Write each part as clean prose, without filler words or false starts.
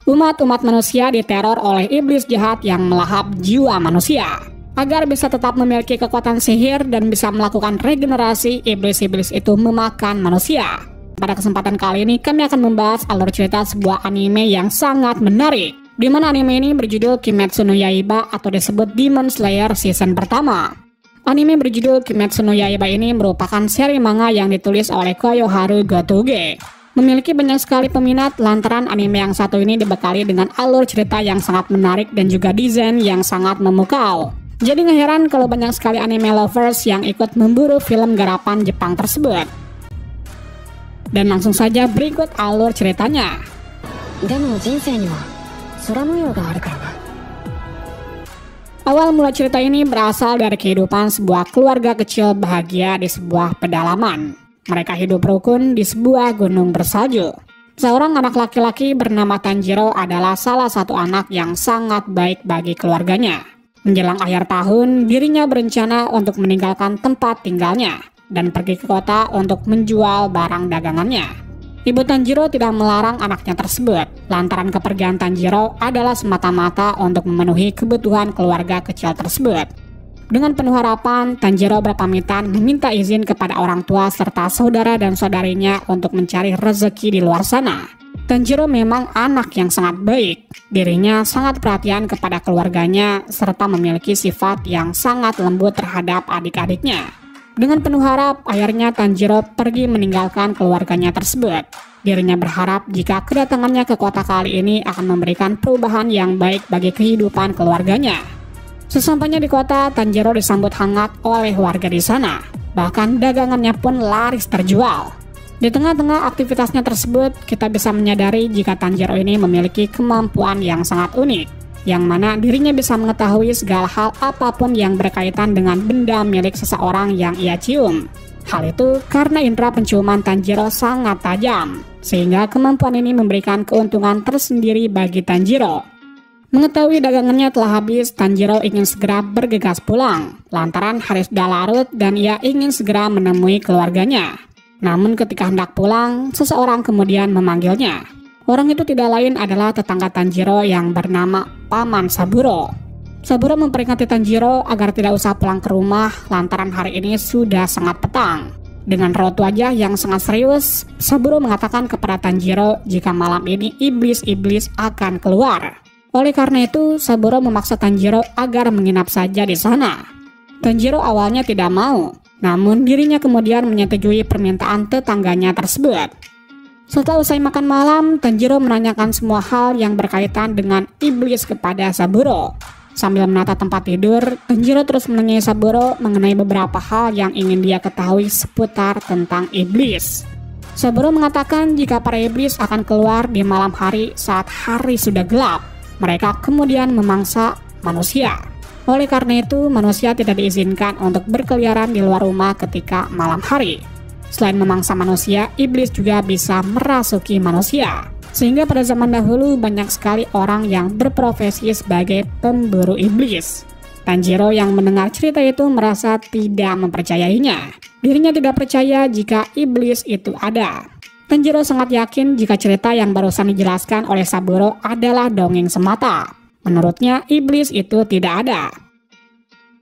Umat-umat manusia diteror oleh iblis jahat yang melahap jiwa manusia. Agar bisa tetap memiliki kekuatan sihir dan bisa melakukan regenerasi, iblis-iblis itu memakan manusia. Pada kesempatan kali ini kami akan membahas alur cerita sebuah anime yang sangat menarik, di mana anime ini berjudul Kimetsu no Yaiba atau disebut Demon Slayer season pertama. Anime berjudul Kimetsu no Yaiba ini merupakan seri manga yang ditulis oleh Koyoharu Gotoge. Memiliki banyak sekali peminat lantaran anime yang satu ini dibekali dengan alur cerita yang sangat menarik dan juga desain yang sangat memukau. Jadi gak heran kalau banyak sekali anime lovers yang ikut memburu film garapan Jepang tersebut. Dan langsung saja berikut alur ceritanya. Awal mula cerita ini berasal dari kehidupan sebuah keluarga kecil bahagia di sebuah pedalaman. Mereka hidup rukun di sebuah gunung bersalju. Seorang anak laki-laki bernama Tanjiro adalah salah satu anak yang sangat baik bagi keluarganya. Menjelang akhir tahun, dirinya berencana untuk meninggalkan tempat tinggalnya dan pergi ke kota untuk menjual barang dagangannya. Ibu Tanjiro tidak melarang anaknya tersebut, lantaran kepergian Tanjiro adalah semata-mata untuk memenuhi kebutuhan keluarga kecil tersebut. Dengan penuh harapan, Tanjiro berpamitan meminta izin kepada orang tua serta saudara dan saudarinya untuk mencari rezeki di luar sana. Tanjiro memang anak yang sangat baik. Dirinya sangat perhatian kepada keluarganya serta memiliki sifat yang sangat lembut terhadap adik-adiknya. Dengan penuh harap, akhirnya Tanjiro pergi meninggalkan keluarganya tersebut. Dirinya berharap jika kedatangannya ke kota kali ini akan memberikan perubahan yang baik bagi kehidupan keluarganya. Sesampainya di kota, Tanjiro disambut hangat oleh warga di sana. Bahkan dagangannya pun laris terjual. Di tengah-tengah aktivitasnya tersebut, kita bisa menyadari jika Tanjiro ini memiliki kemampuan yang sangat unik, yang mana dirinya bisa mengetahui segala hal apapun yang berkaitan dengan benda milik seseorang yang ia cium. Hal itu karena indera penciuman Tanjiro sangat tajam, sehingga kemampuan ini memberikan keuntungan tersendiri bagi Tanjiro. Mengetahui dagangannya telah habis, Tanjiro ingin segera bergegas pulang, lantaran hari sudah larut dan ia ingin segera menemui keluarganya. Namun ketika hendak pulang, seseorang kemudian memanggilnya. Orang itu tidak lain adalah tetangga Tanjiro yang bernama Paman Saburo. Saburo memperingati Tanjiro agar tidak usah pulang ke rumah lantaran hari ini sudah sangat petang. Dengan raut wajah yang sangat serius, Saburo mengatakan kepada Tanjiro jika malam ini iblis-iblis akan keluar. Oleh karena itu, Saburo memaksa Tanjiro agar menginap saja di sana. Tanjiro awalnya tidak mau, namun dirinya kemudian menyetujui permintaan tetangganya tersebut. Setelah usai makan malam, Tanjiro menanyakan semua hal yang berkaitan dengan iblis kepada Saburo. Sambil menata tempat tidur, Tanjiro terus menanyai Saburo mengenai beberapa hal yang ingin dia ketahui seputar tentang iblis. Saburo mengatakan jika para iblis akan keluar di malam hari saat hari sudah gelap. Mereka kemudian memangsa manusia. Oleh karena itu, manusia tidak diizinkan untuk berkeliaran di luar rumah ketika malam hari. Selain memangsa manusia, iblis juga bisa merasuki manusia. Sehingga pada zaman dahulu banyak sekali orang yang berprofesi sebagai pemburu iblis. Tanjiro yang mendengar cerita itu merasa tidak mempercayainya. Dirinya tidak percaya jika iblis itu ada. Tanjiro sangat yakin jika cerita yang barusan dijelaskan oleh Saburo adalah dongeng semata. Menurutnya, iblis itu tidak ada.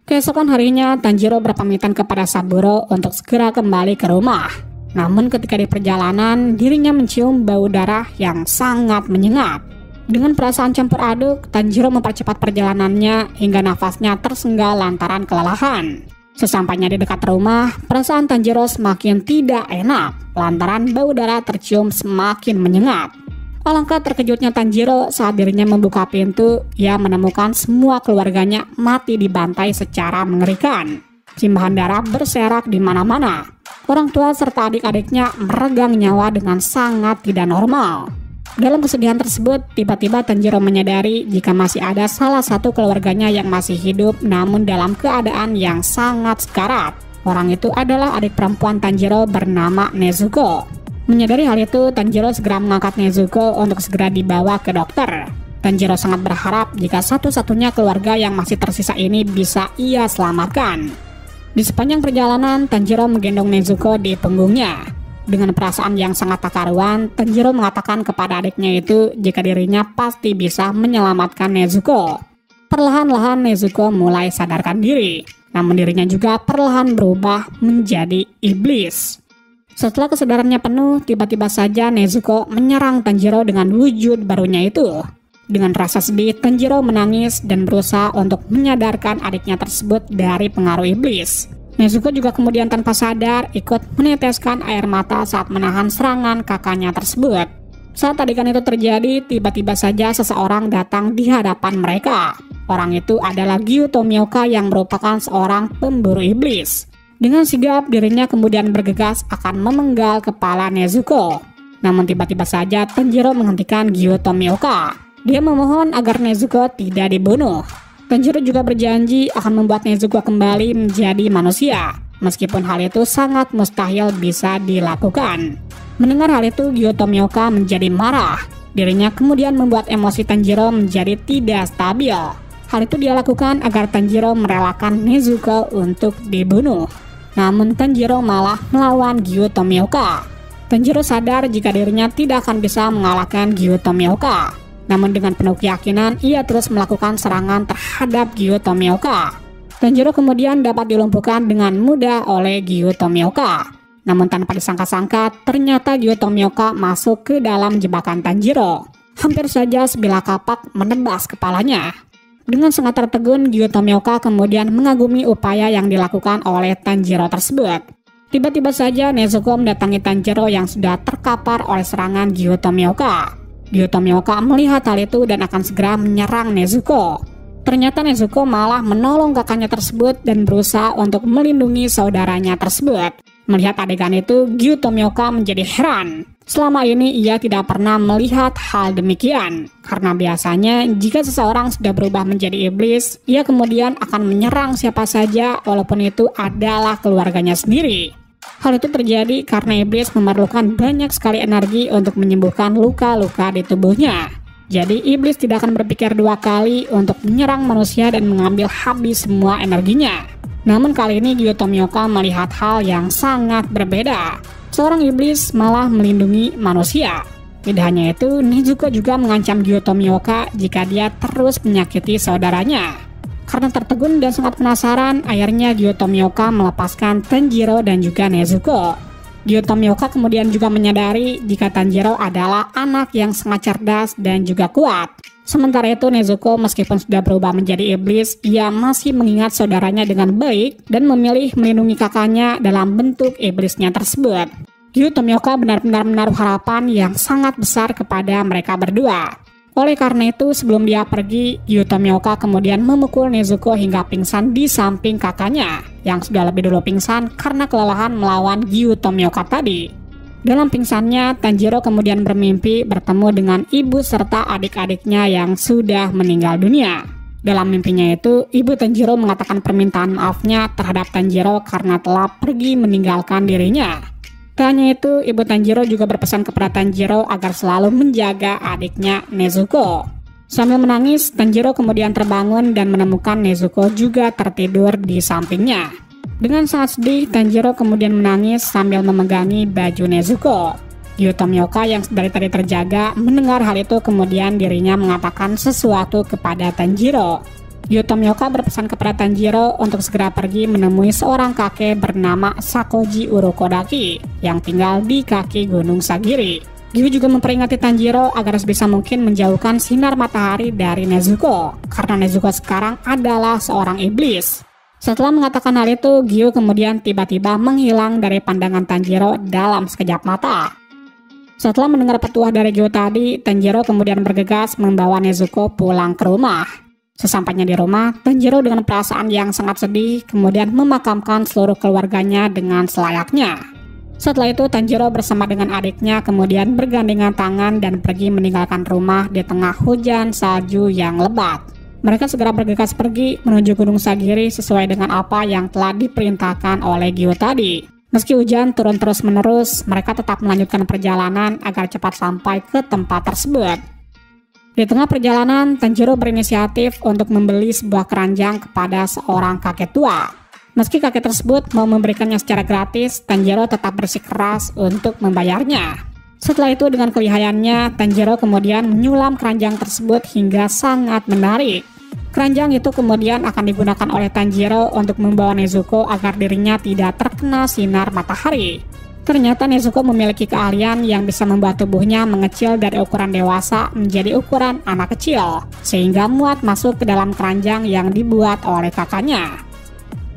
Keesokan harinya, Tanjiro berpamitan kepada Saburo untuk segera kembali ke rumah. Namun ketika di perjalanan, dirinya mencium bau darah yang sangat menyengat. Dengan perasaan campur aduk, Tanjiro mempercepat perjalanannya hingga nafasnya tersengal lantaran kelelahan. Sesampainya di dekat rumah, perasaan Tanjiro semakin tidak enak lantaran bau darah tercium semakin menyengat. Alangkah terkejutnya Tanjiro saat dirinya membuka pintu, ia menemukan semua keluarganya mati dibantai secara mengerikan. Simbahan darah berserak di mana-mana. Orang tua serta adik-adiknya meregang nyawa dengan sangat tidak normal. Dalam kesedihan tersebut, tiba-tiba Tanjiro menyadari jika masih ada salah satu keluarganya yang masih hidup namun dalam keadaan yang sangat sekarat. Orang itu adalah adik perempuan Tanjiro bernama Nezuko. Menyadari hal itu, Tanjiro segera mengangkat Nezuko untuk segera dibawa ke dokter. Tanjiro sangat berharap jika satu-satunya keluarga yang masih tersisa ini bisa ia selamatkan. Di sepanjang perjalanan, Tanjiro menggendong Nezuko di punggungnya. Dengan perasaan yang sangat tak karuan, Tanjiro mengatakan kepada adiknya itu jika dirinya pasti bisa menyelamatkan Nezuko. Perlahan-lahan Nezuko mulai sadarkan diri, namun dirinya juga perlahan berubah menjadi iblis. Setelah kesadarannya penuh, tiba-tiba saja Nezuko menyerang Tanjiro dengan wujud barunya itu. Dengan rasa sedih, Tanjiro menangis dan berusaha untuk menyadarkan adiknya tersebut dari pengaruh iblis. Nezuko juga kemudian tanpa sadar ikut meneteskan air mata saat menahan serangan kakaknya tersebut. Saat adegan itu terjadi, tiba-tiba saja seseorang datang di hadapan mereka. Orang itu adalah Gyuto Tomioka yang merupakan seorang pemburu iblis. Dengan sigap dirinya kemudian bergegas akan memenggal kepala Nezuko. Namun tiba-tiba saja Tanjiro menghentikan Gyuto Tomioka. Dia memohon agar Nezuko tidak dibunuh. Tanjiro juga berjanji akan membuat Nezuko kembali menjadi manusia, meskipun hal itu sangat mustahil bisa dilakukan. Mendengar hal itu, Gyuto Tomioka menjadi marah. Dirinya kemudian membuat emosi Tanjiro menjadi tidak stabil. Hal itu dia lakukan agar Tanjiro merelakan Nezuko untuk dibunuh. Namun Tanjiro malah melawan Gyuto Tomioka. Tanjiro sadar jika dirinya tidak akan bisa mengalahkan Gyuto Tomioka. Namun dengan penuh keyakinan, ia terus melakukan serangan terhadap Gyuto Tomioka. Tanjiro kemudian dapat dilumpuhkan dengan mudah oleh Gyuto Tomioka. Namun tanpa disangka-sangka, ternyata Gyuto Tomioka masuk ke dalam jebakan Tanjiro. Hampir saja sebilah kapak menebas kepalanya. Dengan sangat tertegun, Gyuto Tomioka kemudian mengagumi upaya yang dilakukan oleh Tanjiro tersebut. Tiba-tiba saja Nezuko mendatangi Tanjiro yang sudah terkapar oleh serangan Gyuto Tomioka. Gyuto Tomioka melihat hal itu dan akan segera menyerang Nezuko. Ternyata Nezuko malah menolong kakaknya tersebut dan berusaha untuk melindungi saudaranya tersebut. Melihat adegan itu, Gyuto Tomioka menjadi heran. Selama ini ia tidak pernah melihat hal demikian. Karena biasanya jika seseorang sudah berubah menjadi iblis, ia kemudian akan menyerang siapa saja walaupun itu adalah keluarganya sendiri. Hal itu terjadi karena iblis memerlukan banyak sekali energi untuk menyembuhkan luka-luka di tubuhnya. Jadi iblis tidak akan berpikir dua kali untuk menyerang manusia dan mengambil habis semua energinya. Namun kali ini Gyuto Tomioka melihat hal yang sangat berbeda. Seorang iblis malah melindungi manusia. Tidak hanya itu, Nezuko juga mengancam Gyuto Tomioka jika dia terus menyakiti saudaranya. Karena tertegun dan sangat penasaran, akhirnya Gyuto Tomioka melepaskan Tanjiro dan juga Nezuko. Gyuto Tomioka kemudian juga menyadari jika Tanjiro adalah anak yang sangat cerdas dan juga kuat. Sementara itu Nezuko meskipun sudah berubah menjadi iblis, ia masih mengingat saudaranya dengan baik dan memilih melindungi kakaknya dalam bentuk iblisnya tersebut. Gyuto Tomioka benar-benar menaruh harapan yang sangat besar kepada mereka berdua. Oleh karena itu, sebelum dia pergi, Gyuto Tomioka kemudian memukul Nezuko hingga pingsan di samping kakaknya, yang sudah lebih dulu pingsan karena kelelahan melawan Gyuto Tomioka tadi. Dalam pingsannya, Tanjiro kemudian bermimpi bertemu dengan ibu serta adik-adiknya yang sudah meninggal dunia. Dalam mimpinya itu, ibu Tanjiro mengatakan permintaan maafnya terhadap Tanjiro karena telah pergi meninggalkan dirinya. Tak hanya itu, ibu Tanjiro juga berpesan kepada Tanjiro agar selalu menjaga adiknya Nezuko. Sambil menangis, Tanjiro kemudian terbangun dan menemukan Nezuko juga tertidur di sampingnya. Dengan sangat sedih, Tanjiro kemudian menangis sambil memegangi baju Nezuko. Gyuto Tomioka yang dari tadi terjaga mendengar hal itu, kemudian dirinya mengatakan sesuatu kepada Tanjiro. Gyuto Tomioka berpesan kepada Tanjiro untuk segera pergi menemui seorang kakek bernama Sakoji Urokodaki yang tinggal di kaki Gunung Sagiri. Gyu juga memperingati Tanjiro agar sebisa mungkin menjauhkan sinar matahari dari Nezuko, karena Nezuko sekarang adalah seorang iblis. Setelah mengatakan hal itu, Gyu kemudian tiba-tiba menghilang dari pandangan Tanjiro dalam sekejap mata. Setelah mendengar petuah dari Gyu tadi, Tanjiro kemudian bergegas membawa Nezuko pulang ke rumah. Sesampainya di rumah, Tanjiro dengan perasaan yang sangat sedih kemudian memakamkan seluruh keluarganya dengan selayaknya. Setelah itu Tanjiro bersama dengan adiknya kemudian bergandengan tangan dan pergi meninggalkan rumah di tengah hujan salju yang lebat. Mereka segera bergegas pergi menuju Gunung Sagiri sesuai dengan apa yang telah diperintahkan oleh Gyu tadi. Meski hujan turun terus-menerus, mereka tetap melanjutkan perjalanan agar cepat sampai ke tempat tersebut. Di tengah perjalanan, Tanjiro berinisiatif untuk membeli sebuah keranjang kepada seorang kakek tua. Meski kakek tersebut mau memberikannya secara gratis, Tanjiro tetap bersikeras untuk membayarnya. Setelah itu dengan kelihayannya, Tanjiro kemudian menyulam keranjang tersebut hingga sangat menarik. Keranjang itu kemudian akan digunakan oleh Tanjiro untuk membawa Nezuko agar dirinya tidak terkena sinar matahari. Ternyata Nezuko memiliki keahlian yang bisa membuat tubuhnya mengecil dari ukuran dewasa menjadi ukuran anak kecil, sehingga muat masuk ke dalam keranjang yang dibuat oleh kakaknya.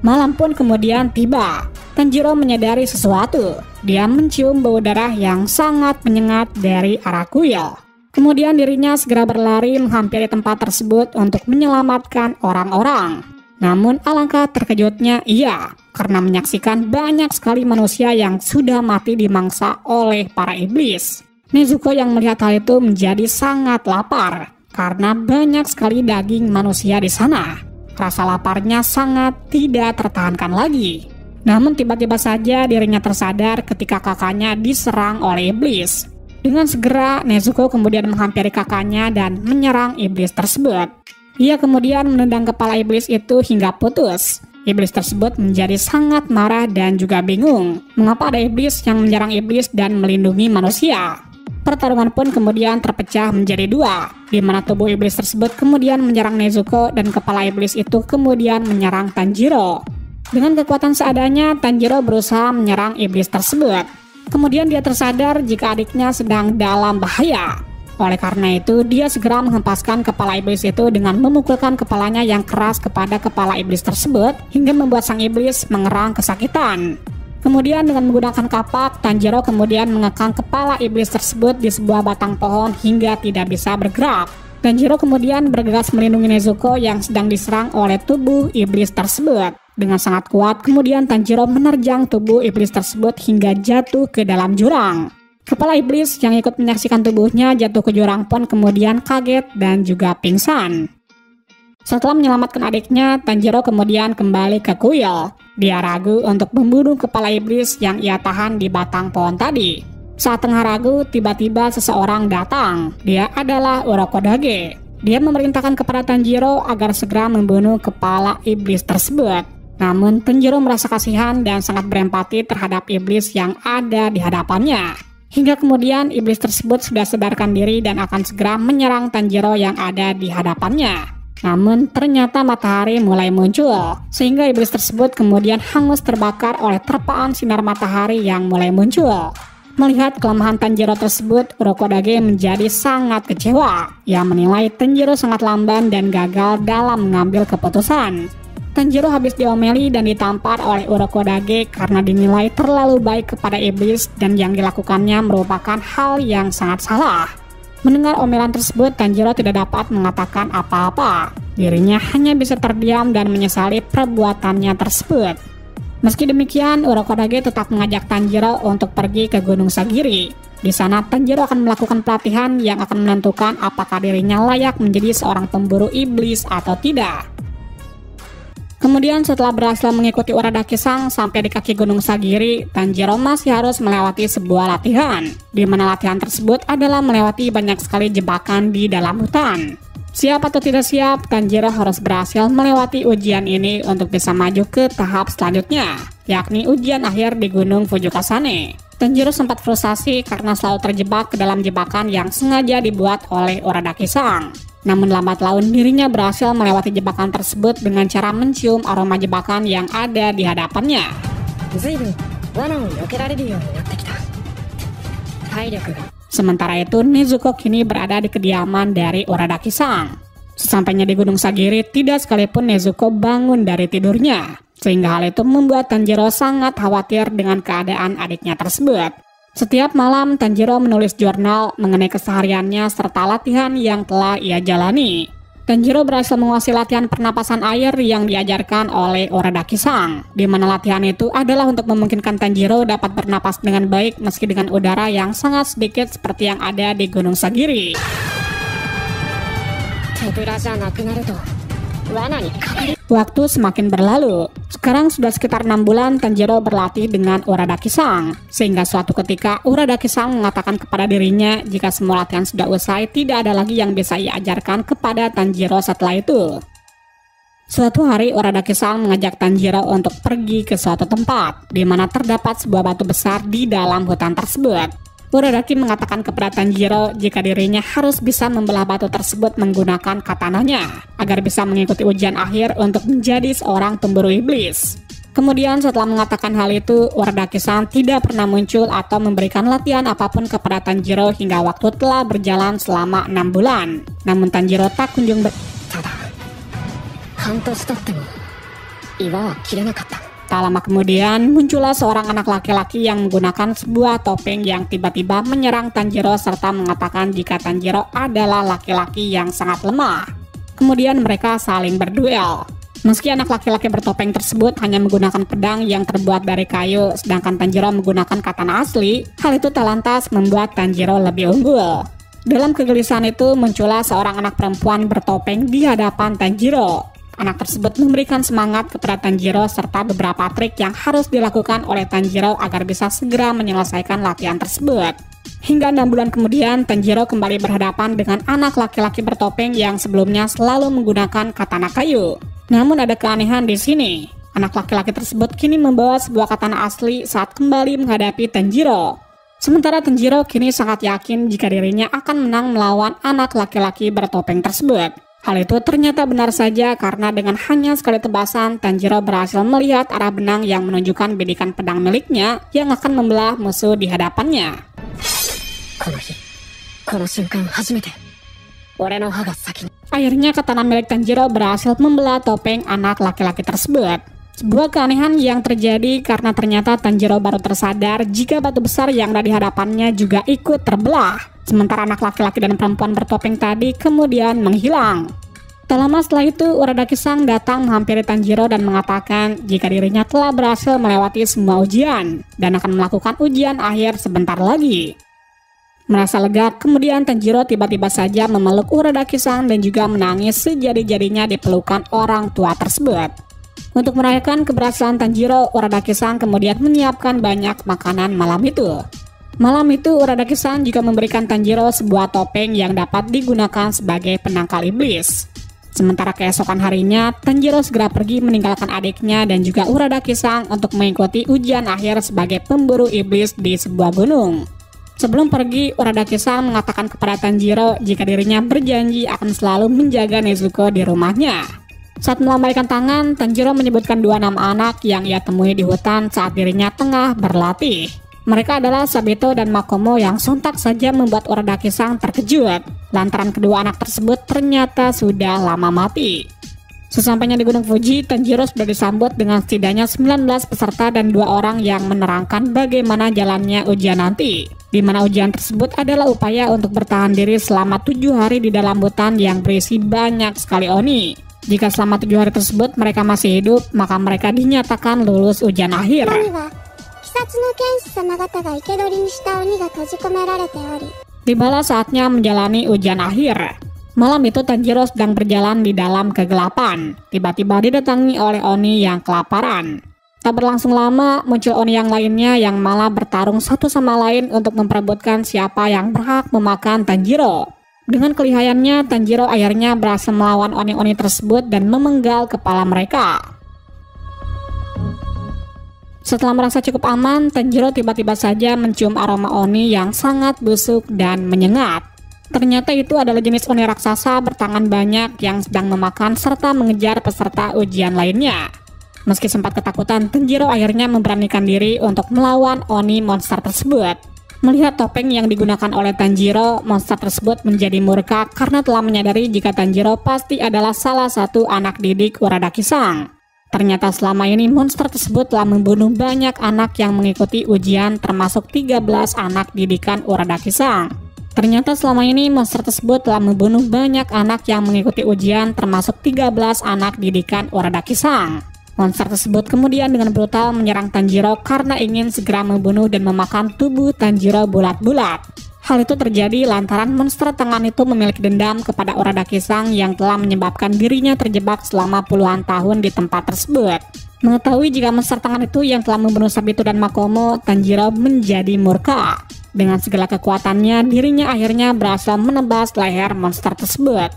Malam pun kemudian tiba. Tanjiro menyadari sesuatu. Dia mencium bau darah yang sangat menyengat dari arah kuil. Kemudian dirinya segera berlari menghampiri tempat tersebut untuk menyelamatkan orang-orang. Namun alangkah terkejutnya ia karena menyaksikan banyak sekali manusia yang sudah mati dimangsa oleh para iblis. Nezuko yang melihat hal itu menjadi sangat lapar karena banyak sekali daging manusia di sana. Rasa laparnya sangat tidak tertahankan lagi. Namun tiba-tiba saja dirinya tersadar ketika kakaknya diserang oleh iblis. Dengan segera Nezuko kemudian menghampiri kakaknya dan menyerang iblis tersebut. Ia kemudian menendang kepala iblis itu hingga putus. Iblis tersebut menjadi sangat marah dan juga bingung mengapa ada iblis yang menyerang iblis dan melindungi manusia. Pertarungan pun kemudian terpecah menjadi dua, di mana tubuh iblis tersebut kemudian menyerang Nezuko dan kepala iblis itu kemudian menyerang Tanjiro. Dengan kekuatan seadanya, Tanjiro berusaha menyerang iblis tersebut. Kemudian dia tersadar jika adiknya sedang dalam bahaya. Oleh karena itu, dia segera menghempaskan kepala iblis itu dengan memukulkan kepalanya yang keras kepada kepala iblis tersebut hingga membuat sang iblis mengerang kesakitan. Kemudian dengan menggunakan kapak, Tanjiro kemudian mengekang kepala iblis tersebut di sebuah batang pohon hingga tidak bisa bergerak. Tanjiro kemudian bergegas melindungi Nezuko yang sedang diserang oleh tubuh iblis tersebut. Dengan sangat kuat, kemudian Tanjiro menerjang tubuh iblis tersebut hingga jatuh ke dalam jurang. Kepala iblis yang ikut menyaksikan tubuhnya jatuh ke jurang pun kemudian kaget dan juga pingsan. Setelah menyelamatkan adiknya, Tanjiro kemudian kembali ke kuil. Dia ragu untuk membunuh kepala iblis yang ia tahan di batang pohon tadi. Saat tengah ragu, tiba-tiba seseorang datang. Dia adalah Urokodage. Dia memerintahkan kepada Tanjiro agar segera membunuh kepala iblis tersebut. Namun Tanjiro merasa kasihan dan sangat berempati terhadap iblis yang ada di hadapannya. Hingga kemudian iblis tersebut sudah sadarkan diri dan akan segera menyerang Tanjiro yang ada di hadapannya. Namun ternyata matahari mulai muncul, sehingga iblis tersebut kemudian hangus terbakar oleh terpaan sinar matahari yang mulai muncul. Melihat kelemahan Tanjiro tersebut, Urokodage menjadi sangat kecewa. Ia menilai Tanjiro sangat lamban dan gagal dalam mengambil keputusan. Tanjiro habis diomeli dan ditampar oleh Urokodage karena dinilai terlalu baik kepada iblis dan yang dilakukannya merupakan hal yang sangat salah. Mendengar omelan tersebut, Tanjiro tidak dapat mengatakan apa-apa. Dirinya hanya bisa terdiam dan menyesali perbuatannya tersebut. Meski demikian, Urokodage tetap mengajak Tanjiro untuk pergi ke Gunung Sagiri. Di sana, Tanjiro akan melakukan pelatihan yang akan menentukan apakah dirinya layak menjadi seorang pemburu iblis atau tidak. Kemudian setelah berhasil mengikuti Uradaki-san sampai di kaki Gunung Sagiri, Tanjiro masih harus melewati sebuah latihan, di mana latihan tersebut adalah melewati banyak sekali jebakan di dalam hutan. Siap atau tidak siap, Tanjiro harus berhasil melewati ujian ini untuk bisa maju ke tahap selanjutnya, yakni ujian akhir di Gunung Fujukasane. Tanjiro sempat frustasi karena selalu terjebak ke dalam jebakan yang sengaja dibuat oleh Uradaki-san. Namun lambat laun dirinya berhasil melewati jebakan tersebut dengan cara mencium aroma jebakan yang ada di hadapannya. Sementara itu, Nezuko kini berada di kediaman dari Uradaki-san. Sesampainya di Gunung Sagiri, tidak sekalipun Nezuko bangun dari tidurnya. Sehingga hal itu membuat Tanjiro sangat khawatir dengan keadaan adiknya tersebut. Setiap malam, Tanjiro menulis jurnal mengenai kesehariannya serta latihan yang telah ia jalani. Tanjiro berhasil menguasai latihan pernapasan air yang diajarkan oleh Uradaki-san, di mana latihan itu adalah untuk memungkinkan Tanjiro dapat bernapas dengan baik meski dengan udara yang sangat sedikit seperti yang ada di Gunung Sagiri. Waktu semakin berlalu. Sekarang sudah sekitar 6 bulan Tanjiro berlatih dengan Uradaki-san. Sehingga suatu ketika Uradaki-san mengatakan kepada dirinya jika semua latihan sudah usai, tidak ada lagi yang bisa ia ajarkan kepada Tanjiro setelah itu. Suatu hari Uradaki-san mengajak Tanjiro untuk pergi ke suatu tempat di mana terdapat sebuah batu besar di dalam hutan tersebut. Uradaki mengatakan kepada Tanjiro jika dirinya harus bisa membelah batu tersebut menggunakan katananya agar bisa mengikuti ujian akhir untuk menjadi seorang pemburu iblis. Kemudian setelah mengatakan hal itu, Uradaki-san tidak pernah muncul atau memberikan latihan apapun kepada Tanjiro hingga waktu telah berjalan selama 6 bulan. Namun Tanjiro tak kunjung Tak lama kemudian, muncullah seorang anak laki-laki yang menggunakan sebuah topeng yang tiba-tiba menyerang Tanjiro serta mengatakan jika Tanjiro adalah laki-laki yang sangat lemah. Kemudian mereka saling berduel. Meski anak laki-laki bertopeng tersebut hanya menggunakan pedang yang terbuat dari kayu, sedangkan Tanjiro menggunakan katana asli, hal itu tak lantas membuat Tanjiro lebih unggul. Dalam kegelisahan itu, muncullah seorang anak perempuan bertopeng di hadapan Tanjiro. Anak tersebut memberikan semangat kepada Tanjiro serta beberapa trik yang harus dilakukan oleh Tanjiro agar bisa segera menyelesaikan latihan tersebut. Hingga 6 bulan kemudian, Tanjiro kembali berhadapan dengan anak laki-laki bertopeng yang sebelumnya selalu menggunakan katana kayu. Namun ada keanehan di sini. Anak laki-laki tersebut kini membawa sebuah katana asli saat kembali menghadapi Tanjiro. Sementara Tanjiro kini sangat yakin jika dirinya akan menang melawan anak laki-laki bertopeng tersebut. Hal itu ternyata benar saja karena dengan hanya sekali tebasan, Tanjiro berhasil melihat arah benang yang menunjukkan bidikan pedang miliknya yang akan membelah musuh di hadapannya. Akhirnya katana milik Tanjiro berhasil membelah topeng anak laki-laki tersebut. Sebuah keanehan yang terjadi karena ternyata Tanjiro baru tersadar jika batu besar yang ada di hadapannya juga ikut terbelah. Sementara anak laki-laki dan perempuan bertopeng tadi kemudian menghilang. Tak lama setelah itu, Uradaki-san datang menghampiri Tanjiro dan mengatakan jika dirinya telah berhasil melewati semua ujian dan akan melakukan ujian akhir sebentar lagi. Merasa lega, kemudian Tanjiro tiba-tiba saja memeluk Uradaki-san dan juga menangis sejadi-jadinya di pelukan orang tua tersebut. Untuk merayakan keberhasilan Tanjiro, Uradaki-san kemudian menyiapkan banyak makanan malam itu. Malam itu, Uradaki-san juga memberikan Tanjiro sebuah topeng yang dapat digunakan sebagai penangkal iblis. Sementara keesokan harinya, Tanjiro segera pergi meninggalkan adiknya dan juga Uradaki-san untuk mengikuti ujian akhir sebagai pemburu iblis di sebuah gunung. Sebelum pergi, Uradaki-san mengatakan kepada Tanjiro jika dirinya berjanji akan selalu menjaga Nezuko di rumahnya. Saat melambaikan tangan, Tanjiro menyebutkan 2 nama anak yang ia temui di hutan saat dirinya tengah berlatih. Mereka adalah Sabito dan Makomo yang sontak saja membuat Uradaki-san terkejut, lantaran kedua anak tersebut ternyata sudah lama mati. Sesampainya di Gunung Fuji, Tanjiro sudah disambut dengan setidaknya 19 peserta dan 2 orang yang menerangkan bagaimana jalannya ujian nanti, di mana ujian tersebut adalah upaya untuk bertahan diri selama 7 hari di dalam hutan yang berisi banyak sekali oni. Jika selama 7 hari tersebut mereka masih hidup, maka mereka dinyatakan lulus ujian akhir. Tibalah saatnya menjalani ujian akhir. Malam itu Tanjiro sedang berjalan di dalam kegelapan. Tiba-tiba didatangi oleh oni yang kelaparan. Tak berlangsung lama, muncul oni yang lainnya yang malah bertarung satu sama lain untuk memperebutkan siapa yang berhak memakan Tanjiro. Dengan kelihayannya, Tanjiro akhirnya berhasil melawan oni-oni tersebut dan memenggal kepala mereka. Setelah merasa cukup aman, Tanjiro tiba-tiba saja mencium aroma oni yang sangat busuk dan menyengat. Ternyata itu adalah jenis oni raksasa bertangan banyak yang sedang memakan serta mengejar peserta ujian lainnya. Meski sempat ketakutan, Tanjiro akhirnya memberanikan diri untuk melawan oni monster tersebut. Melihat topeng yang digunakan oleh Tanjiro, monster tersebut menjadi murka karena telah menyadari jika Tanjiro pasti adalah salah satu anak didik Uradaki-san. Ternyata selama ini monster tersebut telah membunuh banyak anak yang mengikuti ujian, termasuk 13 anak didikan Uradaki-san. Ternyata selama ini monster tersebut telah membunuh banyak anak yang mengikuti ujian, termasuk 13 anak didikan Uradaki-san. Monster tersebut kemudian dengan brutal menyerang Tanjiro karena ingin segera membunuh dan memakan tubuh Tanjiro bulat-bulat. Hal itu terjadi lantaran monster tangan itu memiliki dendam kepada Uradaki-san yang telah menyebabkan dirinya terjebak selama puluhan tahun di tempat tersebut. Mengetahui jika monster tangan itu yang telah membunuh Sabito dan Makomo, Tanjiro menjadi murka. Dengan segala kekuatannya, dirinya akhirnya berhasil menebas leher monster tersebut.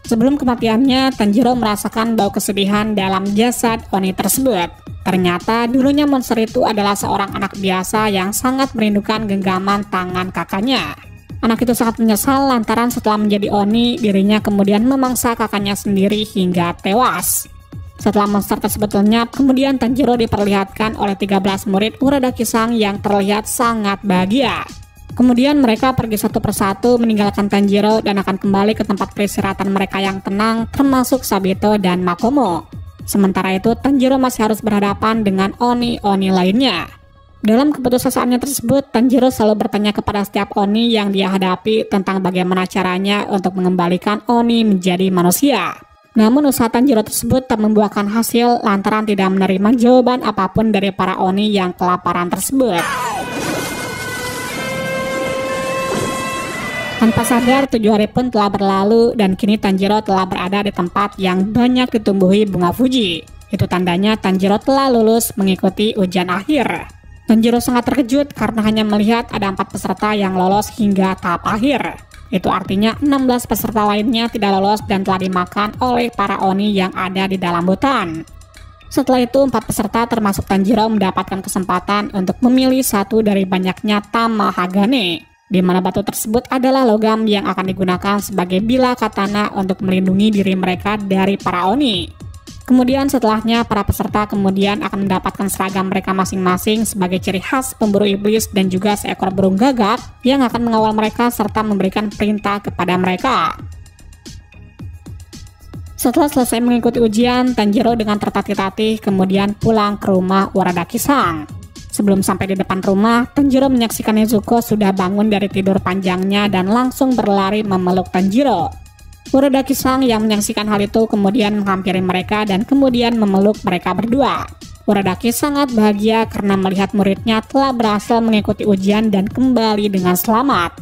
Sebelum kematiannya, Tanjiro merasakan bau kesedihan dalam jasad Oni tersebut. Ternyata dulunya monster itu adalah seorang anak biasa yang sangat merindukan genggaman tangan kakaknya. Anak itu sangat menyesal lantaran setelah menjadi Oni, dirinya kemudian memangsa kakaknya sendiri hingga tewas. Setelah monster tersebut lenyap, kemudian Tanjiro diperlihatkan oleh 13 murid Uradaki Sang yang terlihat sangat bahagia. Kemudian mereka pergi satu persatu meninggalkan Tanjiro dan akan kembali ke tempat peristirahatan mereka yang tenang, termasuk Sabito dan Makomo. Sementara itu, Tanjiro masih harus berhadapan dengan Oni-Oni lainnya. Dalam keputusasaan tersebut, Tanjiro selalu bertanya kepada setiap Oni yang dia hadapi tentang bagaimana caranya untuk mengembalikan Oni menjadi manusia. Namun usaha Tanjiro tersebut tak membuahkan hasil lantaran tidak menerima jawaban apapun dari para Oni yang kelaparan tersebut. Tanpa sadar, 7 hari pun telah berlalu dan kini Tanjiro telah berada di tempat yang banyak ditumbuhi bunga Fuji. Itu tandanya Tanjiro telah lulus mengikuti ujian akhir. Tanjiro sangat terkejut karena hanya melihat ada 4 peserta yang lolos hingga tahap akhir. Itu artinya 16 peserta lainnya tidak lolos dan telah dimakan oleh para Oni yang ada di dalam hutan. Setelah itu 4 peserta termasuk Tanjiro mendapatkan kesempatan untuk memilih satu dari banyaknya Tama Hagane, di mana batu tersebut adalah logam yang akan digunakan sebagai bila katana untuk melindungi diri mereka dari para Oni. Kemudian setelahnya para peserta kemudian akan mendapatkan seragam mereka masing-masing sebagai ciri khas pemburu iblis dan juga seekor burung gagak yang akan mengawal mereka serta memberikan perintah kepada mereka. Setelah selesai mengikuti ujian, Tanjiro dengan tertatih-tatih kemudian pulang ke rumah Uradaki Sang. Sebelum sampai di depan rumah, Tanjiro menyaksikan Nezuko sudah bangun dari tidur panjangnya dan langsung berlari memeluk Tanjiro. Uradaki Sang yang menyaksikan hal itu kemudian menghampiri mereka dan kemudian memeluk mereka berdua. Uradaki sangat bahagia karena melihat muridnya telah berhasil mengikuti ujian dan kembali dengan selamat.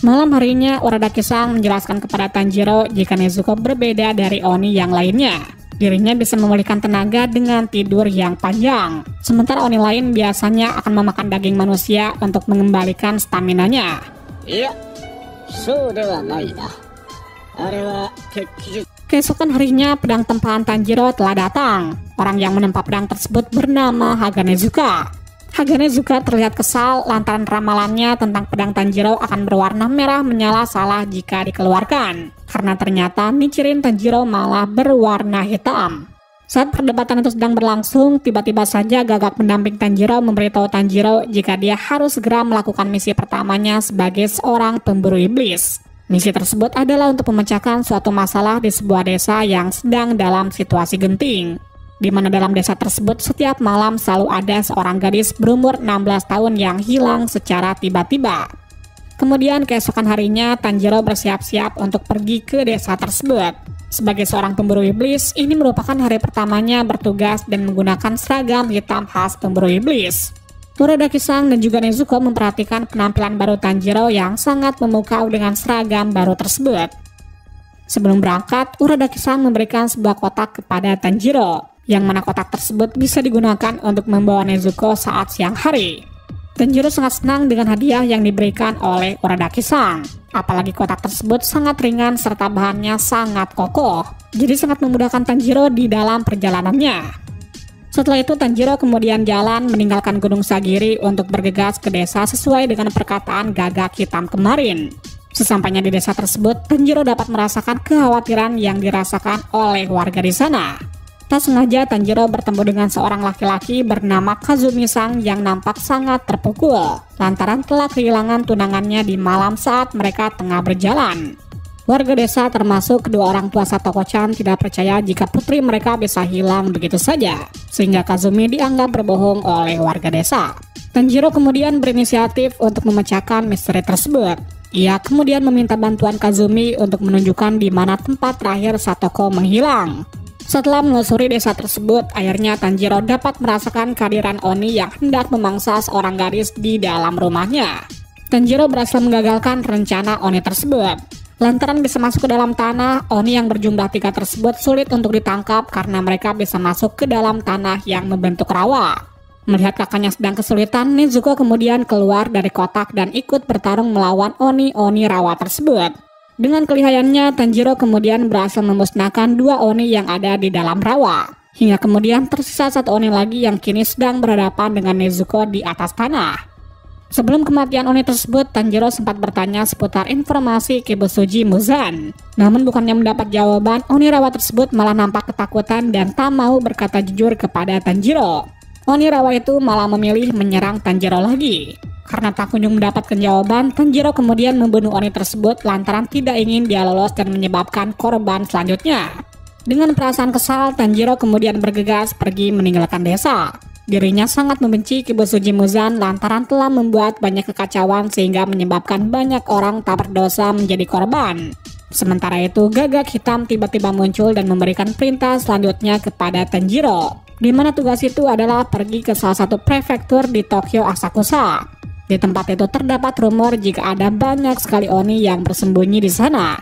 Malam harinya, Uradaki Sang menjelaskan kepada Tanjiro jika Nezuko berbeda dari Oni yang lainnya. Dirinya bisa memulihkan tenaga dengan tidur yang panjang. Sementara Oni lain biasanya akan memakan daging manusia untuk mengembalikan staminanya. Iya, Keesokan harinya, pedang tempahan Tanjiro telah datang. Orang yang menempa pedang tersebut bernama Haganezuka. Haganezuka terlihat kesal lantaran ramalannya tentang pedang Tanjiro akan berwarna merah menyala salah jika dikeluarkan. Karena ternyata Nichirin Tanjiro malah berwarna hitam. Saat perdebatan itu sedang berlangsung, tiba-tiba saja Gagak pendamping Tanjiro memberitahu Tanjiro jika dia harus segera melakukan misi pertamanya sebagai seorang pemburu iblis. Misi tersebut adalah untuk memecahkan suatu masalah di sebuah desa yang sedang dalam situasi genting. Di mana dalam desa tersebut setiap malam selalu ada seorang gadis berumur 16 tahun yang hilang secara tiba-tiba. Kemudian keesokan harinya Tanjiro bersiap-siap untuk pergi ke desa tersebut. Sebagai seorang pemburu iblis, ini merupakan hari pertamanya bertugas dan menggunakan seragam hitam khas pemburu iblis. Uradaki Sang dan juga Nezuko memperhatikan penampilan baru Tanjiro yang sangat memukau dengan seragam baru tersebut. Sebelum berangkat, Uradaki Sang memberikan sebuah kotak kepada Tanjiro, yang mana kotak tersebut bisa digunakan untuk membawa Nezuko saat siang hari. Tanjiro sangat senang dengan hadiah yang diberikan oleh Uradaki Sang. Apalagi kotak tersebut sangat ringan serta bahannya sangat kokoh, jadi sangat memudahkan Tanjiro di dalam perjalanannya. Setelah itu Tanjiro kemudian jalan meninggalkan Gunung Sagiri untuk bergegas ke desa sesuai dengan perkataan Gagak Hitam kemarin. Sesampainya di desa tersebut, Tanjiro dapat merasakan kekhawatiran yang dirasakan oleh warga di sana. Tak sengaja Tanjiro bertemu dengan seorang laki-laki bernama Kazumi Sang yang nampak sangat terpukul lantaran telah kehilangan tunangannya di malam saat mereka tengah berjalan. Warga desa termasuk kedua orang tua Satoko-chan tidak percaya jika putri mereka bisa hilang begitu saja, sehingga Kazumi dianggap berbohong oleh warga desa. Tanjiro kemudian berinisiatif untuk memecahkan misteri tersebut. Ia kemudian meminta bantuan Kazumi untuk menunjukkan di mana tempat terakhir Satoko menghilang. Setelah menelusuri desa tersebut, akhirnya Tanjiro dapat merasakan kehadiran Oni yang hendak memangsa seorang gadis di dalam rumahnya. Tanjiro berhasil menggagalkan rencana Oni tersebut. Lantaran bisa masuk ke dalam tanah, Oni yang berjumlah 3 tersebut sulit untuk ditangkap karena mereka bisa masuk ke dalam tanah yang membentuk rawa. Melihat kakaknya sedang kesulitan, Nezuko kemudian keluar dari kotak dan ikut bertarung melawan Oni-Oni rawa tersebut. Dengan kelihayannya, Tanjiro kemudian berhasil memusnahkan 2 oni yang ada di dalam rawa. Hingga kemudian tersisa 1 oni lagi yang kini sedang berhadapan dengan Nezuko di atas tanah. Sebelum kematian oni tersebut, Tanjiro sempat bertanya seputar informasi Kibusuji Muzan. Namun bukannya mendapat jawaban, oni rawa tersebut malah nampak ketakutan dan tak mau berkata jujur kepada Tanjiro. Oni rawa itu malah memilih menyerang Tanjiro lagi. Karena tak kunjung mendapatkan jawaban, Tanjiro kemudian membunuh oni tersebut lantaran tidak ingin dia lolos dan menyebabkan korban selanjutnya. Dengan perasaan kesal, Tanjiro kemudian bergegas pergi meninggalkan desa. Dirinya sangat membenci Kibusuji Muzan lantaran telah membuat banyak kekacauan sehingga menyebabkan banyak orang tak berdosa menjadi korban. Sementara itu, Gagak Hitam tiba-tiba muncul dan memberikan perintah selanjutnya kepada Tanjiro, di mana tugas itu adalah pergi ke salah satu prefektur di Tokyo Asakusa. Di tempat itu terdapat rumor jika ada banyak sekali oni yang bersembunyi di sana.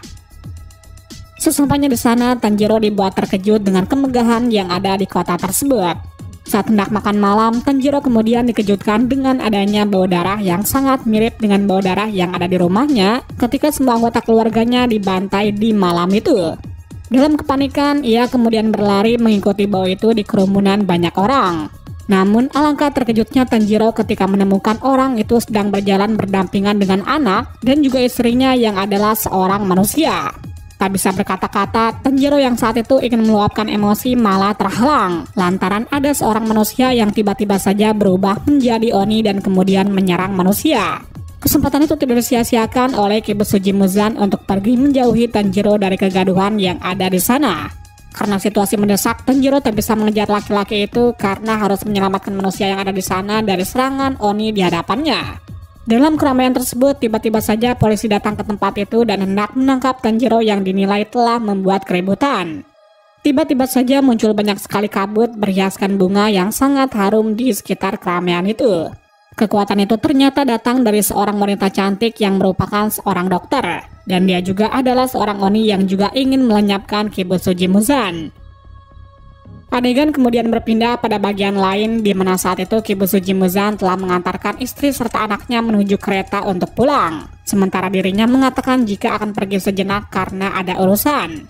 Sesampainya di sana, Tanjiro dibuat terkejut dengan kemegahan yang ada di kota tersebut. Saat hendak makan malam, Tanjiro kemudian dikejutkan dengan adanya bau darah yang sangat mirip dengan bau darah yang ada di rumahnya ketika semua anggota keluarganya dibantai di malam itu. Dalam kepanikan, ia kemudian berlari mengikuti bau itu di kerumunan banyak orang. Namun alangkah terkejutnya Tanjiro ketika menemukan orang itu sedang berjalan berdampingan dengan anak dan juga istrinya yang adalah seorang manusia. Tak bisa berkata-kata, Tanjiro yang saat itu ingin meluapkan emosi malah terhalang lantaran ada seorang manusia yang tiba-tiba saja berubah menjadi oni dan kemudian menyerang manusia. Kesempatan itu tidak disia-siakan oleh Kibusuji Muzan untuk pergi menjauhi Tanjiro dari kegaduhan yang ada di sana. Karena situasi mendesak, Tanjiro tak bisa mengejar laki-laki itu karena harus menyelamatkan manusia yang ada di sana dari serangan oni di hadapannya. Dalam keramaian tersebut, tiba-tiba saja polisi datang ke tempat itu dan hendak menangkap Tanjiro yang dinilai telah membuat keributan. Tiba-tiba saja muncul banyak sekali kabut berhiaskan bunga yang sangat harum di sekitar keramaian itu. Kekuatan itu ternyata datang dari seorang wanita cantik yang merupakan seorang dokter. Dan dia juga adalah seorang oni yang juga ingin melenyapkan Kibusuji Muzan. Adegan kemudian berpindah pada bagian lain di mana saat itu Kibusuji Muzan telah mengantarkan istri serta anaknya menuju kereta untuk pulang. Sementara dirinya mengatakan jika akan pergi sejenak karena ada urusan.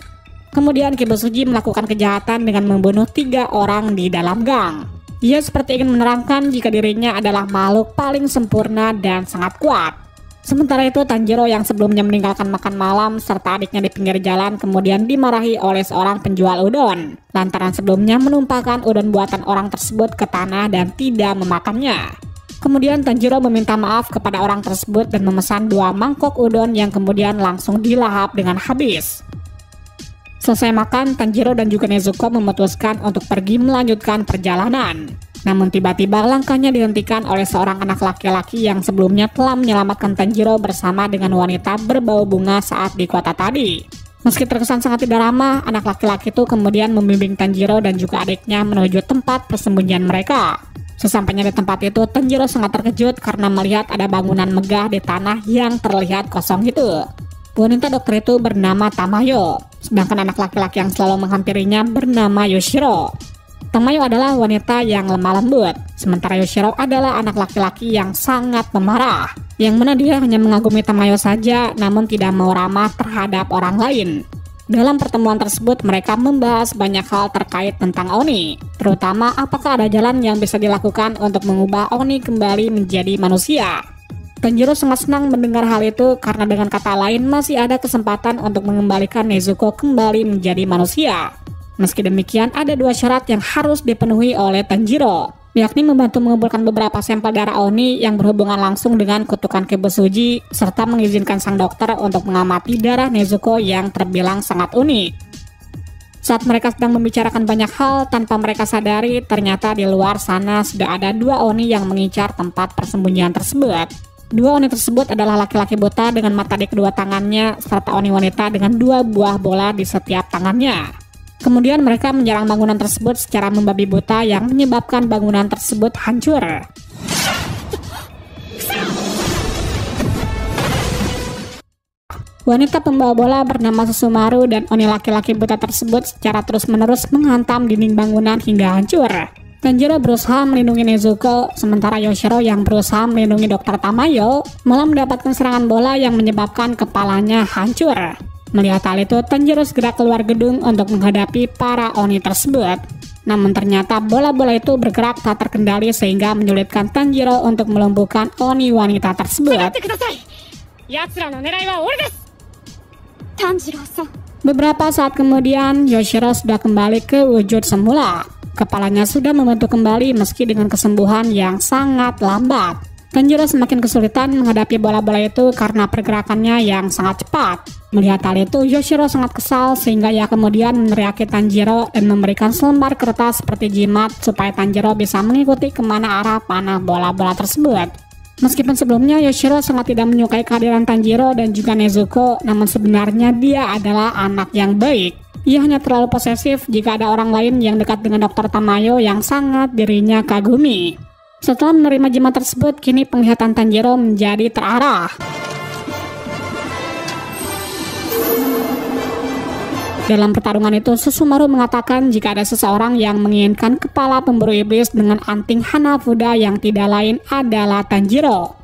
Kemudian Kibusuji melakukan kejahatan dengan membunuh 3 orang di dalam gang. Ia seperti ingin menerangkan jika dirinya adalah makhluk paling sempurna dan sangat kuat. Sementara itu Tanjiro yang sebelumnya meninggalkan makan malam serta adiknya di pinggir jalan kemudian dimarahi oleh seorang penjual udon lantaran sebelumnya menumpahkan udon buatan orang tersebut ke tanah dan tidak memakannya. Kemudian Tanjiro meminta maaf kepada orang tersebut dan memesan 2 mangkok udon yang kemudian langsung dilahap dengan habis. Selesai makan, Tanjiro dan juga Nezuko memutuskan untuk pergi melanjutkan perjalanan. Namun tiba-tiba langkahnya dihentikan oleh seorang anak laki-laki yang sebelumnya telah menyelamatkan Tanjiro bersama dengan wanita berbau bunga saat di kota tadi. Meski terkesan sangat tidak ramah, anak laki-laki itu kemudian membimbing Tanjiro dan juga adiknya menuju tempat persembunyian mereka. Sesampainya di tempat itu, Tanjiro sangat terkejut karena melihat ada bangunan megah di tanah yang terlihat kosong itu. Wanita dokter itu bernama Tamayo, sedangkan anak laki-laki yang selalu menghampirinya bernama Yoshiro. Tamayo adalah wanita yang lemah lembut, sementara Yoshiro adalah anak laki-laki yang sangat pemarah, yang mana dia hanya mengagumi Tamayo saja namun tidak mau ramah terhadap orang lain. Dalam pertemuan tersebut mereka membahas banyak hal terkait tentang Oni, terutama apakah ada jalan yang bisa dilakukan untuk mengubah Oni kembali menjadi manusia. Tanjiro sangat senang mendengar hal itu karena dengan kata lain masih ada kesempatan untuk mengembalikan Nezuko kembali menjadi manusia. Meski demikian ada 2 syarat yang harus dipenuhi oleh Tanjiro, yakni membantu mengumpulkan beberapa sampel darah Oni yang berhubungan langsung dengan kutukan Kibusuji, serta mengizinkan sang dokter untuk mengamati darah Nezuko yang terbilang sangat unik. Saat mereka sedang membicarakan banyak hal tanpa mereka sadari, ternyata di luar sana sudah ada 2 Oni yang mengincar tempat persembunyian tersebut. 2 Oni tersebut adalah laki-laki buta dengan mata di kedua tangannya, serta Oni wanita dengan 2 buah bola di setiap tangannya. Kemudian mereka menyerang bangunan tersebut secara membabi buta yang menyebabkan bangunan tersebut hancur. Wanita pembawa bola bernama Susumaru dan Oni laki-laki buta tersebut secara terus-menerus menghantam dinding bangunan hingga hancur. Tanjiro berusaha melindungi Nezuko, sementara Yoshiro yang berusaha melindungi Dr. Tamayo malah mendapatkan serangan bola yang menyebabkan kepalanya hancur. Melihat hal itu, Tanjiro segera keluar gedung untuk menghadapi para Oni tersebut. Namun ternyata bola-bola itu bergerak tak terkendali sehingga menyulitkan Tanjiro untuk melumpuhkan Oni wanita tersebut. Beberapa saat kemudian, Yoshiro sudah kembali ke wujud semula. Kepalanya sudah membentuk kembali meski dengan kesembuhan yang sangat lambat. Tanjiro semakin kesulitan menghadapi bola-bola itu karena pergerakannya yang sangat cepat. Melihat hal itu, Yoshiro sangat kesal sehingga ia kemudian meneriaki Tanjiro dan memberikan selembar kertas seperti jimat supaya Tanjiro bisa mengikuti kemana arah panah bola-bola tersebut. Meskipun sebelumnya Yoshiro sangat tidak menyukai kehadiran Tanjiro dan juga Nezuko, namun sebenarnya dia adalah anak yang baik. Ia hanya terlalu posesif jika ada orang lain yang dekat dengan Dr. Tamayo yang sangat dirinya kagumi. Setelah menerima jimat tersebut, kini penglihatan Tanjiro menjadi terarah. Dalam pertarungan itu, Susumaru mengatakan jika ada seseorang yang menginginkan kepala pemburu iblis dengan anting Hanafuda yang tidak lain adalah Tanjiro.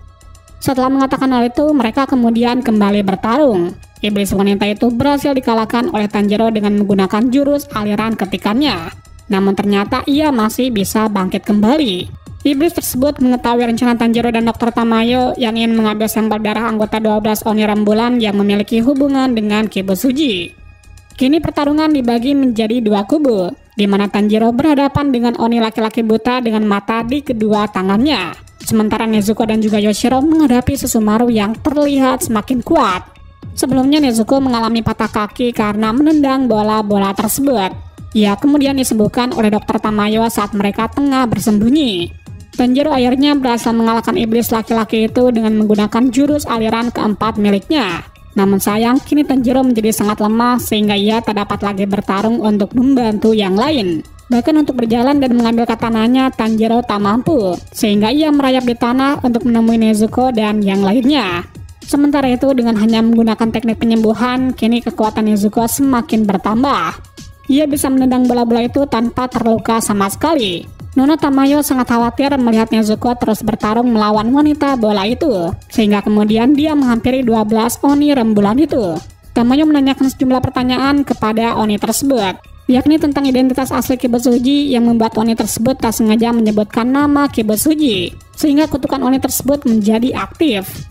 Setelah mengatakan hal itu, mereka kemudian kembali bertarung. Iblis wanita itu berhasil dikalahkan oleh Tanjiro dengan menggunakan jurus aliran ketikannya. Namun ternyata ia masih bisa bangkit kembali. Iblis tersebut mengetahui rencana Tanjiro dan Dr. Tamayo yang ingin mengambil sampel darah anggota 12 Oni rembulan yang memiliki hubungan dengan Kibusuji. Kini pertarungan dibagi menjadi dua kubu, di mana Tanjiro berhadapan dengan Oni laki-laki buta dengan mata di kedua tangannya. Sementara Nezuko dan juga Yoshiro menghadapi Susumaru yang terlihat semakin kuat. Sebelumnya Nezuko mengalami patah kaki karena menendang bola-bola tersebut. Ia kemudian disembuhkan oleh Dr. Tamayo saat mereka tengah bersembunyi. Tanjiro akhirnya berhasil mengalahkan iblis laki-laki itu dengan menggunakan jurus aliran keempat miliknya. Namun sayang, kini Tanjiro menjadi sangat lemah sehingga ia tak dapat lagi bertarung untuk membantu yang lain. Bahkan untuk berjalan dan mengambil katananya, Tanjiro tak mampu, sehingga ia merayap di tanah untuk menemui Nezuko dan yang lainnya. Sementara itu, dengan hanya menggunakan teknik penyembuhan, kini kekuatan Nezuko semakin bertambah. Ia bisa menendang bola-bola itu tanpa terluka sama sekali. Nona Tamayo sangat khawatir melihat Nezuko terus bertarung melawan wanita bola itu, sehingga kemudian dia menghampiri 12 Oni rembulan itu. Tamayo menanyakan sejumlah pertanyaan kepada Oni tersebut, yakni tentang identitas asli Kibusuji yang membuat Oni tersebut tak sengaja menyebutkan nama Kibusuji, sehingga kutukan Oni tersebut menjadi aktif.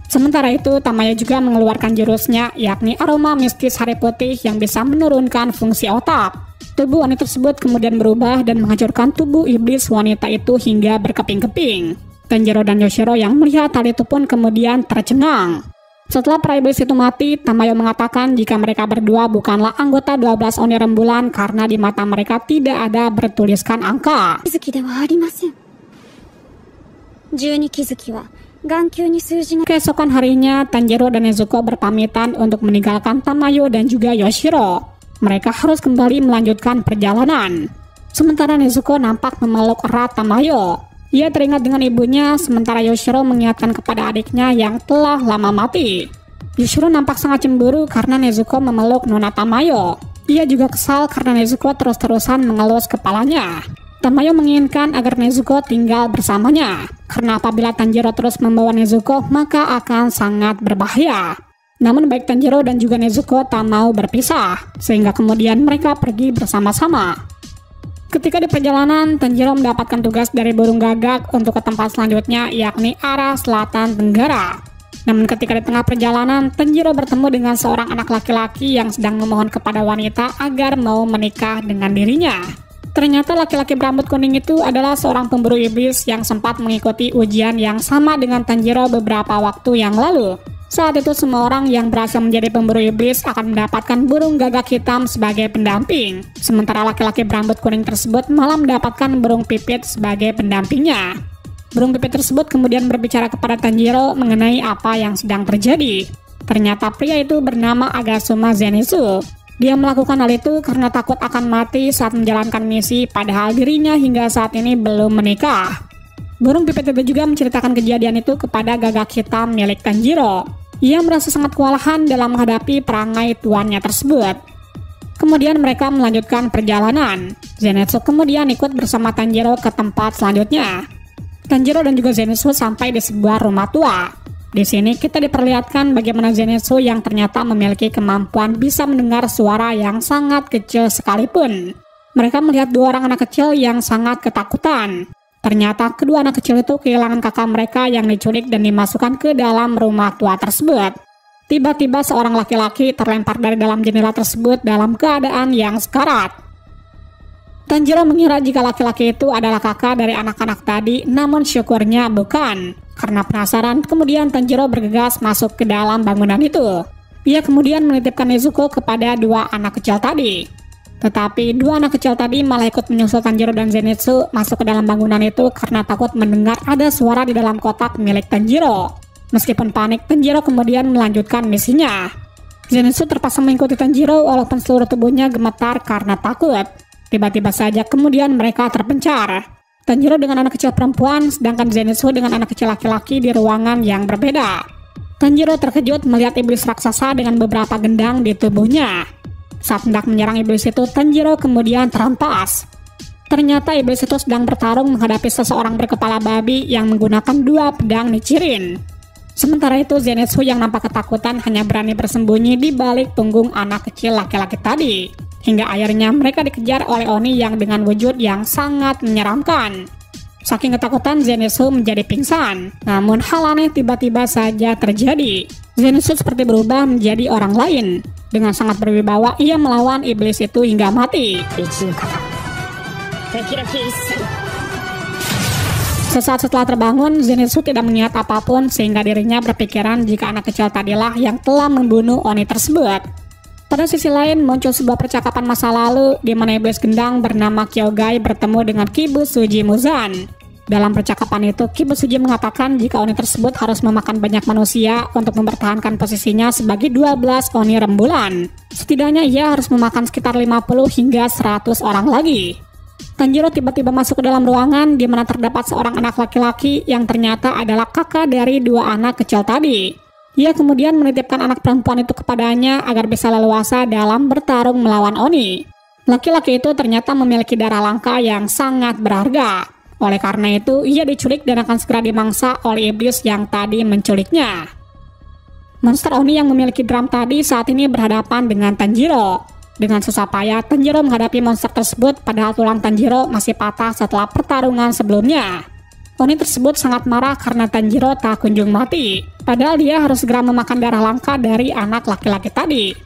Sementara itu, Tamayo juga mengeluarkan jurusnya, yakni aroma mistis hari putih yang bisa menurunkan fungsi otak. Tubuh wanita tersebut kemudian berubah dan menghancurkan tubuh iblis wanita itu hingga berkeping-keping. Tanjiro dan Yoshiro yang melihat hal itu pun kemudian tercengang. Setelah para iblis itu mati, Tamayo mengatakan jika mereka berdua bukanlah anggota 12 Oni rembulan karena di mata mereka tidak ada bertuliskan angka. Keesokan harinya, Tanjiro dan Nezuko berpamitan untuk meninggalkan Tamayo dan juga Yoshiro. Mereka harus kembali melanjutkan perjalanan. Sementara Nezuko nampak memeluk erat Tamayo. Ia teringat dengan ibunya, sementara Yoshiro mengingatkan kepada adiknya yang telah lama mati. Yoshiro nampak sangat cemburu karena Nezuko memeluk Nona Tamayo. Ia juga kesal karena Nezuko terus-terusan mengelus kepalanya. Tamayo menginginkan agar Nezuko tinggal bersamanya, karena apabila Tanjiro terus membawa Nezuko, maka akan sangat berbahaya. Namun baik Tanjiro dan juga Nezuko tak mau berpisah, sehingga kemudian mereka pergi bersama-sama. Ketika di perjalanan, Tanjiro mendapatkan tugas dari burung gagak untuk ke tempat selanjutnya, yakni arah selatan tenggara. Namun ketika di tengah perjalanan, Tanjiro bertemu dengan seorang anak laki-laki yang sedang memohon kepada wanita agar mau menikah dengan dirinya. Ternyata laki-laki berambut kuning itu adalah seorang pemburu iblis yang sempat mengikuti ujian yang sama dengan Tanjiro beberapa waktu yang lalu. Saat itu semua orang yang berhasil menjadi pemburu iblis akan mendapatkan burung gagak hitam sebagai pendamping. Sementara laki-laki berambut kuning tersebut malah mendapatkan burung pipit sebagai pendampingnya. Burung pipit tersebut kemudian berbicara kepada Tanjiro mengenai apa yang sedang terjadi. Ternyata pria itu bernama Agasuma Zenitsu. Dia melakukan hal itu karena takut akan mati saat menjalankan misi, padahal dirinya hingga saat ini belum menikah. Burung pipit itu juga menceritakan kejadian itu kepada gagak hitam milik Tanjiro. Ia merasa sangat kewalahan dalam menghadapi perangai tuannya tersebut. Kemudian mereka melanjutkan perjalanan. Zenitsu kemudian ikut bersama Tanjiro ke tempat selanjutnya. Tanjiro dan juga Zenitsu sampai di sebuah rumah tua. Di sini kita diperlihatkan bagaimana Zenitsu yang ternyata memiliki kemampuan bisa mendengar suara yang sangat kecil sekalipun. Mereka melihat dua orang anak kecil yang sangat ketakutan. Ternyata kedua anak kecil itu kehilangan kakak mereka yang diculik dan dimasukkan ke dalam rumah tua tersebut. Tiba-tiba seorang laki-laki terlempar dari dalam jendela tersebut dalam keadaan yang sekarat. Tanjiro mengira jika laki-laki itu adalah kakak dari anak-anak tadi, namun syukurnya bukan. Karena penasaran, kemudian Tanjiro bergegas masuk ke dalam bangunan itu. Ia kemudian menitipkan Nezuko kepada dua anak kecil tadi. Tetapi dua anak kecil tadi malah ikut menyusul Tanjiro dan Zenitsu masuk ke dalam bangunan itu karena takut mendengar ada suara di dalam kotak milik Tanjiro. Meskipun panik, Tanjiro kemudian melanjutkan misinya. Zenitsu terpaksa mengikuti Tanjiro walaupun seluruh tubuhnya gemetar karena takut. Tiba-tiba saja kemudian mereka terpencar. Tanjiro dengan anak kecil perempuan, sedangkan Zenitsu dengan anak kecil laki-laki di ruangan yang berbeda. Tanjiro terkejut melihat iblis raksasa dengan beberapa gendang di tubuhnya. Saat hendak menyerang iblis itu, Tanjiro kemudian terhempas. Ternyata iblis itu sedang bertarung menghadapi seseorang berkepala babi yang menggunakan dua pedang Nichirin. Sementara itu Zenitsu yang nampak ketakutan hanya berani bersembunyi di balik punggung anak kecil laki-laki tadi. Hingga akhirnya mereka dikejar oleh Oni yang dengan wujud yang sangat menyeramkan. Saking ketakutan Zenitsu menjadi pingsan. Namun hal aneh tiba-tiba saja terjadi. Zenitsu seperti berubah menjadi orang lain. Dengan sangat berwibawa ia melawan iblis itu hingga mati. Sesaat setelah terbangun, Zenitsu tidak mengingat apapun sehingga dirinya berpikiran jika anak kecil tadilah yang telah membunuh Oni tersebut. Pada sisi lain muncul sebuah percakapan masa lalu di mana iblis gendang bernama Kyogai bertemu dengan Kibusuji Muzan. Dalam percakapan itu, Kibusuji mengatakan jika Oni tersebut harus memakan banyak manusia untuk mempertahankan posisinya sebagai 12 Oni rembulan. Setidaknya ia harus memakan sekitar 50 hingga 100 orang lagi. Tanjiro tiba-tiba masuk ke dalam ruangan di mana terdapat seorang anak laki-laki yang ternyata adalah kakak dari dua anak kecil tadi. Ia kemudian menitipkan anak perempuan itu kepadanya agar bisa leluasa dalam bertarung melawan Oni. Laki-laki itu ternyata memiliki darah langka yang sangat berharga. Oleh karena itu, ia diculik dan akan segera dimangsa oleh iblis yang tadi menculiknya. Monster Oni yang memiliki drum tadi saat ini berhadapan dengan Tanjiro. Dengan susah payah, Tanjiro menghadapi monster tersebut padahal tulang Tanjiro masih patah setelah pertarungan sebelumnya. Oni tersebut sangat marah karena Tanjiro tak kunjung mati. Padahal dia harus segera memakan darah langka dari anak laki-laki tadi.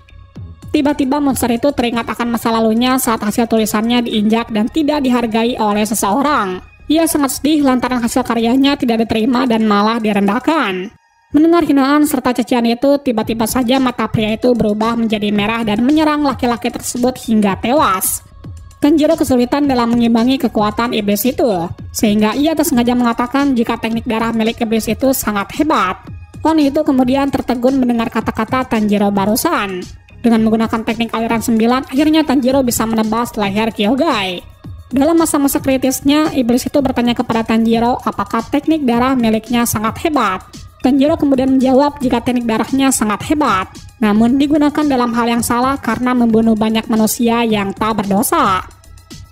Tiba-tiba monster itu teringat akan masa lalunya saat hasil tulisannya diinjak dan tidak dihargai oleh seseorang. Ia sangat sedih lantaran hasil karyanya tidak diterima dan malah direndahkan. Mendengar hinaan serta cacian itu, tiba-tiba saja mata pria itu berubah menjadi merah dan menyerang laki-laki tersebut hingga tewas. Tanjiro kesulitan dalam mengimbangi kekuatan iblis itu, sehingga ia sengaja mengatakan jika teknik darah milik iblis itu sangat hebat. Oni itu kemudian tertegun mendengar kata-kata Tanjiro barusan. Dengan menggunakan teknik aliran 9, akhirnya Tanjiro bisa menebas leher Kyogai. Dalam masa-masa kritisnya, iblis itu bertanya kepada Tanjiro apakah teknik darah miliknya sangat hebat. Tanjiro kemudian menjawab jika teknik darahnya sangat hebat, namun digunakan dalam hal yang salah karena membunuh banyak manusia yang tak berdosa.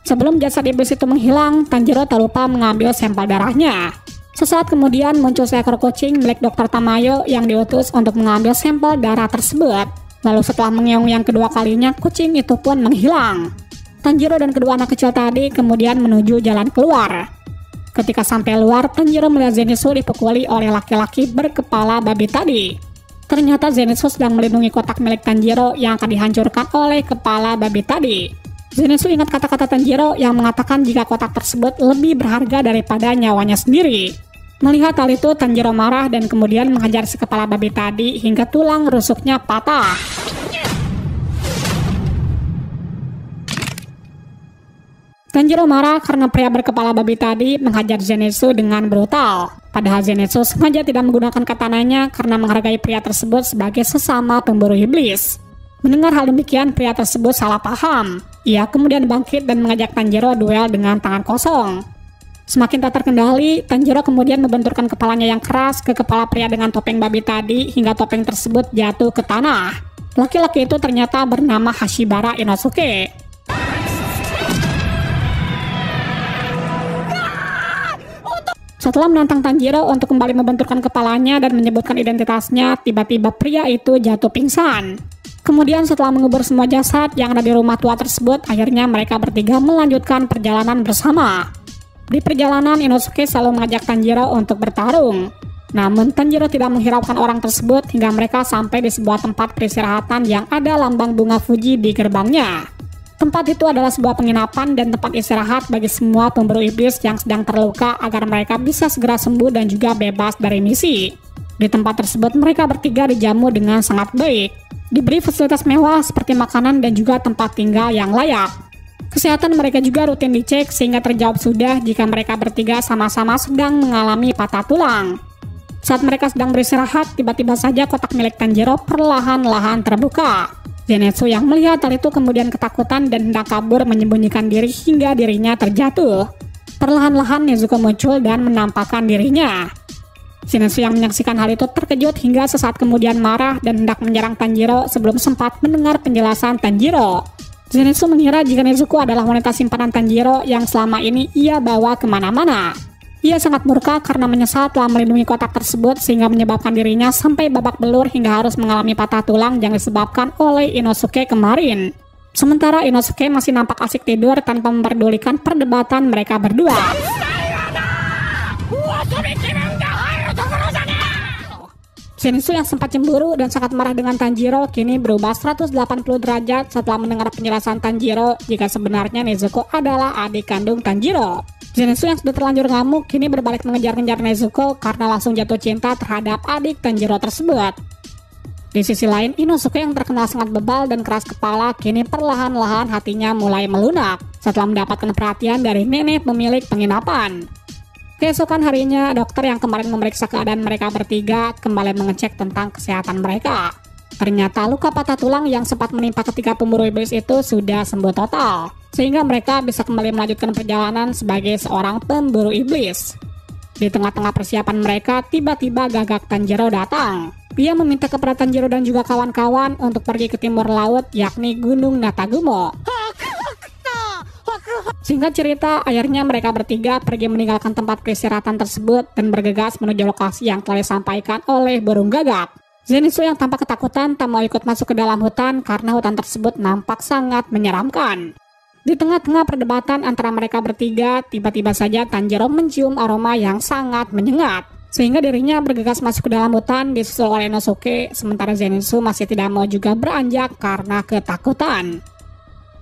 Sebelum jasad iblis itu menghilang, Tanjiro tak lupa mengambil sampel darahnya. Sesaat kemudian muncul seekor kucing milik Dr. Tamayo yang diutus untuk mengambil sampel darah tersebut. Lalu setelah mengeong yang kedua kalinya, kucing itu pun menghilang. Tanjiro dan kedua anak kecil tadi kemudian menuju jalan keluar. Ketika sampai luar, Tanjiro melihat Zenitsu dipukuli oleh laki-laki berkepala babi tadi. Ternyata Zenitsu sedang melindungi kotak milik Tanjiro yang akan dihancurkan oleh kepala babi tadi. Zenitsu ingat kata-kata Tanjiro yang mengatakan jika kotak tersebut lebih berharga daripada nyawanya sendiri. Melihat hal itu, Tanjiro marah dan kemudian menghajar si kepala babi tadi hingga tulang rusuknya patah. Tanjiro marah karena pria berkepala babi tadi menghajar Zenitsu dengan brutal. Padahal Zenitsu sengaja tidak menggunakan katananya karena menghargai pria tersebut sebagai sesama pemburu iblis. Mendengar hal demikian, pria tersebut salah paham. Ia kemudian bangkit dan mengajak Tanjiro duel dengan tangan kosong. Semakin tak terkendali, Tanjiro kemudian membenturkan kepalanya yang keras ke kepala pria dengan topeng babi tadi hingga topeng tersebut jatuh ke tanah. Laki-laki itu ternyata bernama Hashibara Inosuke. Setelah menantang Tanjiro untuk kembali membenturkan kepalanya dan menyebutkan identitasnya, tiba-tiba pria itu jatuh pingsan. Kemudian setelah mengubur semua jasad yang ada di rumah tua tersebut, akhirnya mereka bertiga melanjutkan perjalanan bersama. Di perjalanan, Inosuke selalu mengajak Tanjiro untuk bertarung. Namun Tanjiro tidak menghiraukan orang tersebut hingga mereka sampai di sebuah tempat peristirahatan yang ada lambang bunga Fuji di gerbangnya. Tempat itu adalah sebuah penginapan dan tempat istirahat bagi semua pemburu iblis yang sedang terluka agar mereka bisa segera sembuh dan juga bebas dari misi. Di tempat tersebut mereka bertiga dijamu dengan sangat baik. Diberi fasilitas mewah seperti makanan dan juga tempat tinggal yang layak. Kesehatan mereka juga rutin dicek sehingga terjawab sudah jika mereka bertiga sama-sama sedang mengalami patah tulang. Saat mereka sedang beristirahat, tiba-tiba saja kotak milik Tanjiro perlahan-lahan terbuka. Zenitsu yang melihat hal itu kemudian ketakutan dan hendak kabur menyembunyikan diri hingga dirinya terjatuh. Perlahan-lahan Nezuko muncul dan menampakkan dirinya. Zenitsu yang menyaksikan hal itu terkejut hingga sesaat kemudian marah dan hendak menyerang Tanjiro sebelum sempat mendengar penjelasan Tanjiro. Zenitsu mengira jika Nezuko adalah wanita simpanan Tanjiro yang selama ini ia bawa kemana-mana. Ia sangat murka karena menyesal telah melindungi kotak tersebut sehingga menyebabkan dirinya sampai babak belur hingga harus mengalami patah tulang yang disebabkan oleh Inosuke kemarin. Sementara Inosuke masih nampak asik tidur tanpa memperdulikan perdebatan mereka berdua. Zenitsu yang sempat cemburu dan sangat marah dengan Tanjiro kini berubah 180 derajat setelah mendengar penjelasan Tanjiro jika sebenarnya Nezuko adalah adik kandung Tanjiro. Zenitsu yang sudah terlanjur ngamuk kini berbalik mengejar-ngejar Nezuko karena langsung jatuh cinta terhadap adik Tanjiro tersebut. Di sisi lain, Inosuke yang terkenal sangat bebal dan keras kepala kini perlahan-lahan hatinya mulai melunak setelah mendapatkan perhatian dari nenek pemilik penginapan. Keesokan harinya, dokter yang kemarin memeriksa keadaan mereka bertiga kembali mengecek tentang kesehatan mereka. Ternyata luka patah tulang yang sempat menimpa ketika pemburu iblis itu sudah sembuh total, sehingga mereka bisa kembali melanjutkan perjalanan sebagai seorang pemburu iblis. Di tengah-tengah persiapan mereka, tiba-tiba Gagak Tanjiro datang. Dia meminta kepada Tanjiro dan juga kawan-kawan untuk pergi ke timur laut, yakni Gunung Natagumo. Singkat cerita, akhirnya mereka bertiga pergi meninggalkan tempat peristirahatan tersebut dan bergegas menuju lokasi yang telah disampaikan oleh burung gagak. Zenitsu yang tampak ketakutan tak mau ikut masuk ke dalam hutan karena hutan tersebut nampak sangat menyeramkan. Di tengah-tengah perdebatan antara mereka bertiga, tiba-tiba saja Tanjiro mencium aroma yang sangat menyengat, sehingga dirinya bergegas masuk ke dalam hutan disusul oleh Inosuke, sementara Zenitsu masih tidak mau juga beranjak karena ketakutan.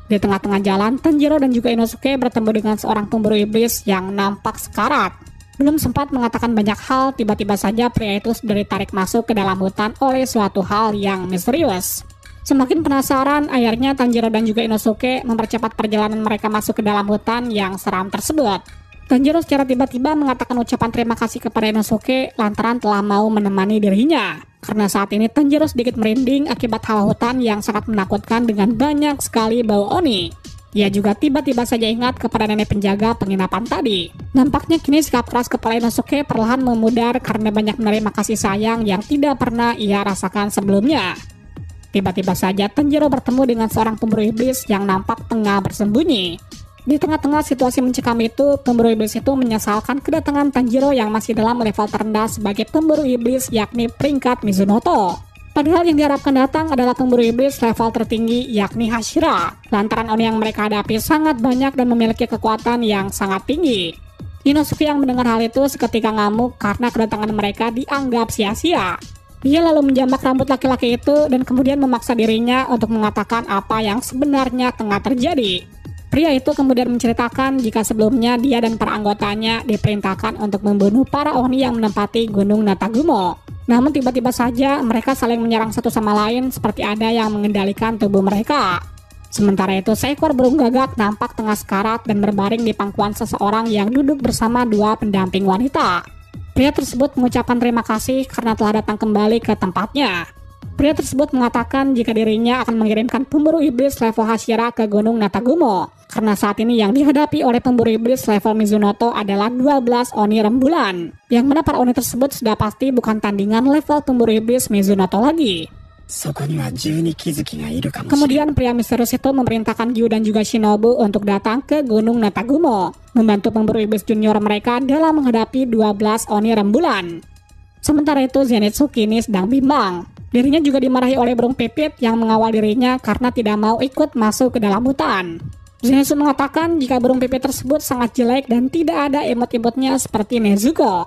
Di tengah-tengah jalan, Tanjiro dan juga Inosuke bertemu dengan seorang pemburu iblis yang nampak sekarat. Belum sempat mengatakan banyak hal, tiba-tiba saja pria itu sudah ditarik masuk ke dalam hutan oleh suatu hal yang misterius. Semakin penasaran, akhirnya Tanjiro dan juga Inosuke mempercepat perjalanan mereka masuk ke dalam hutan yang seram tersebut. Tanjiro secara tiba-tiba mengatakan ucapan terima kasih kepada Inosuke lantaran telah mau menemani dirinya. Karena saat ini Tanjiro sedikit merinding akibat hawa hutan yang sangat menakutkan dengan banyak sekali bau oni. Ia juga tiba-tiba saja ingat kepada nenek penjaga penginapan tadi. Nampaknya kini sikap keras kepala Inosuke perlahan memudar karena banyak menerima kasih sayang yang tidak pernah ia rasakan sebelumnya. Tiba-tiba saja Tanjiro bertemu dengan seorang pemburu iblis yang nampak tengah bersembunyi. Di tengah-tengah situasi mencekam itu, pemburu iblis itu menyesalkan kedatangan Tanjiro yang masih dalam level terendah sebagai pemburu iblis yakni peringkat Mizunoto. Padahal yang diharapkan datang adalah pemburu iblis level tertinggi yakni Hashira. Lantaran oni yang mereka hadapi sangat banyak dan memiliki kekuatan yang sangat tinggi. Inosuke yang mendengar hal itu seketika ngamuk karena kedatangan mereka dianggap sia-sia. Dia lalu menjambak rambut laki-laki itu dan kemudian memaksa dirinya untuk mengatakan apa yang sebenarnya tengah terjadi. Pria itu kemudian menceritakan jika sebelumnya dia dan para anggotanya diperintahkan untuk membunuh para oni yang menempati Gunung Natagumo. Namun tiba-tiba saja mereka saling menyerang satu sama lain seperti ada yang mengendalikan tubuh mereka. Sementara itu seekor burung gagak nampak tengah sekarat dan berbaring di pangkuan seseorang yang duduk bersama dua pendamping wanita. Pria tersebut mengucapkan terima kasih karena telah datang kembali ke tempatnya. Pria tersebut mengatakan jika dirinya akan mengirimkan pemburu iblis level Hashira ke Gunung Natagumo. Karena saat ini yang dihadapi oleh pemburu iblis level Mizunoto adalah 12 oni rembulan. Yang mana para oni tersebut sudah pasti bukan tandingan level pemburu iblis Mizunoto lagi. Kemudian pria misterius itu memerintahkan Gyu dan juga Shinobu untuk datang ke Gunung Natagumo, membantu pemburu iblis junior mereka dalam menghadapi 12 oni rembulan. Sementara itu Zenitsu kini sedang bimbang. Dirinya juga dimarahi oleh burung pipit yang mengawal dirinya karena tidak mau ikut masuk ke dalam hutan. Zenitsu mengatakan jika burung pipit tersebut sangat jelek dan tidak ada emot-emotnya seperti Nezuko.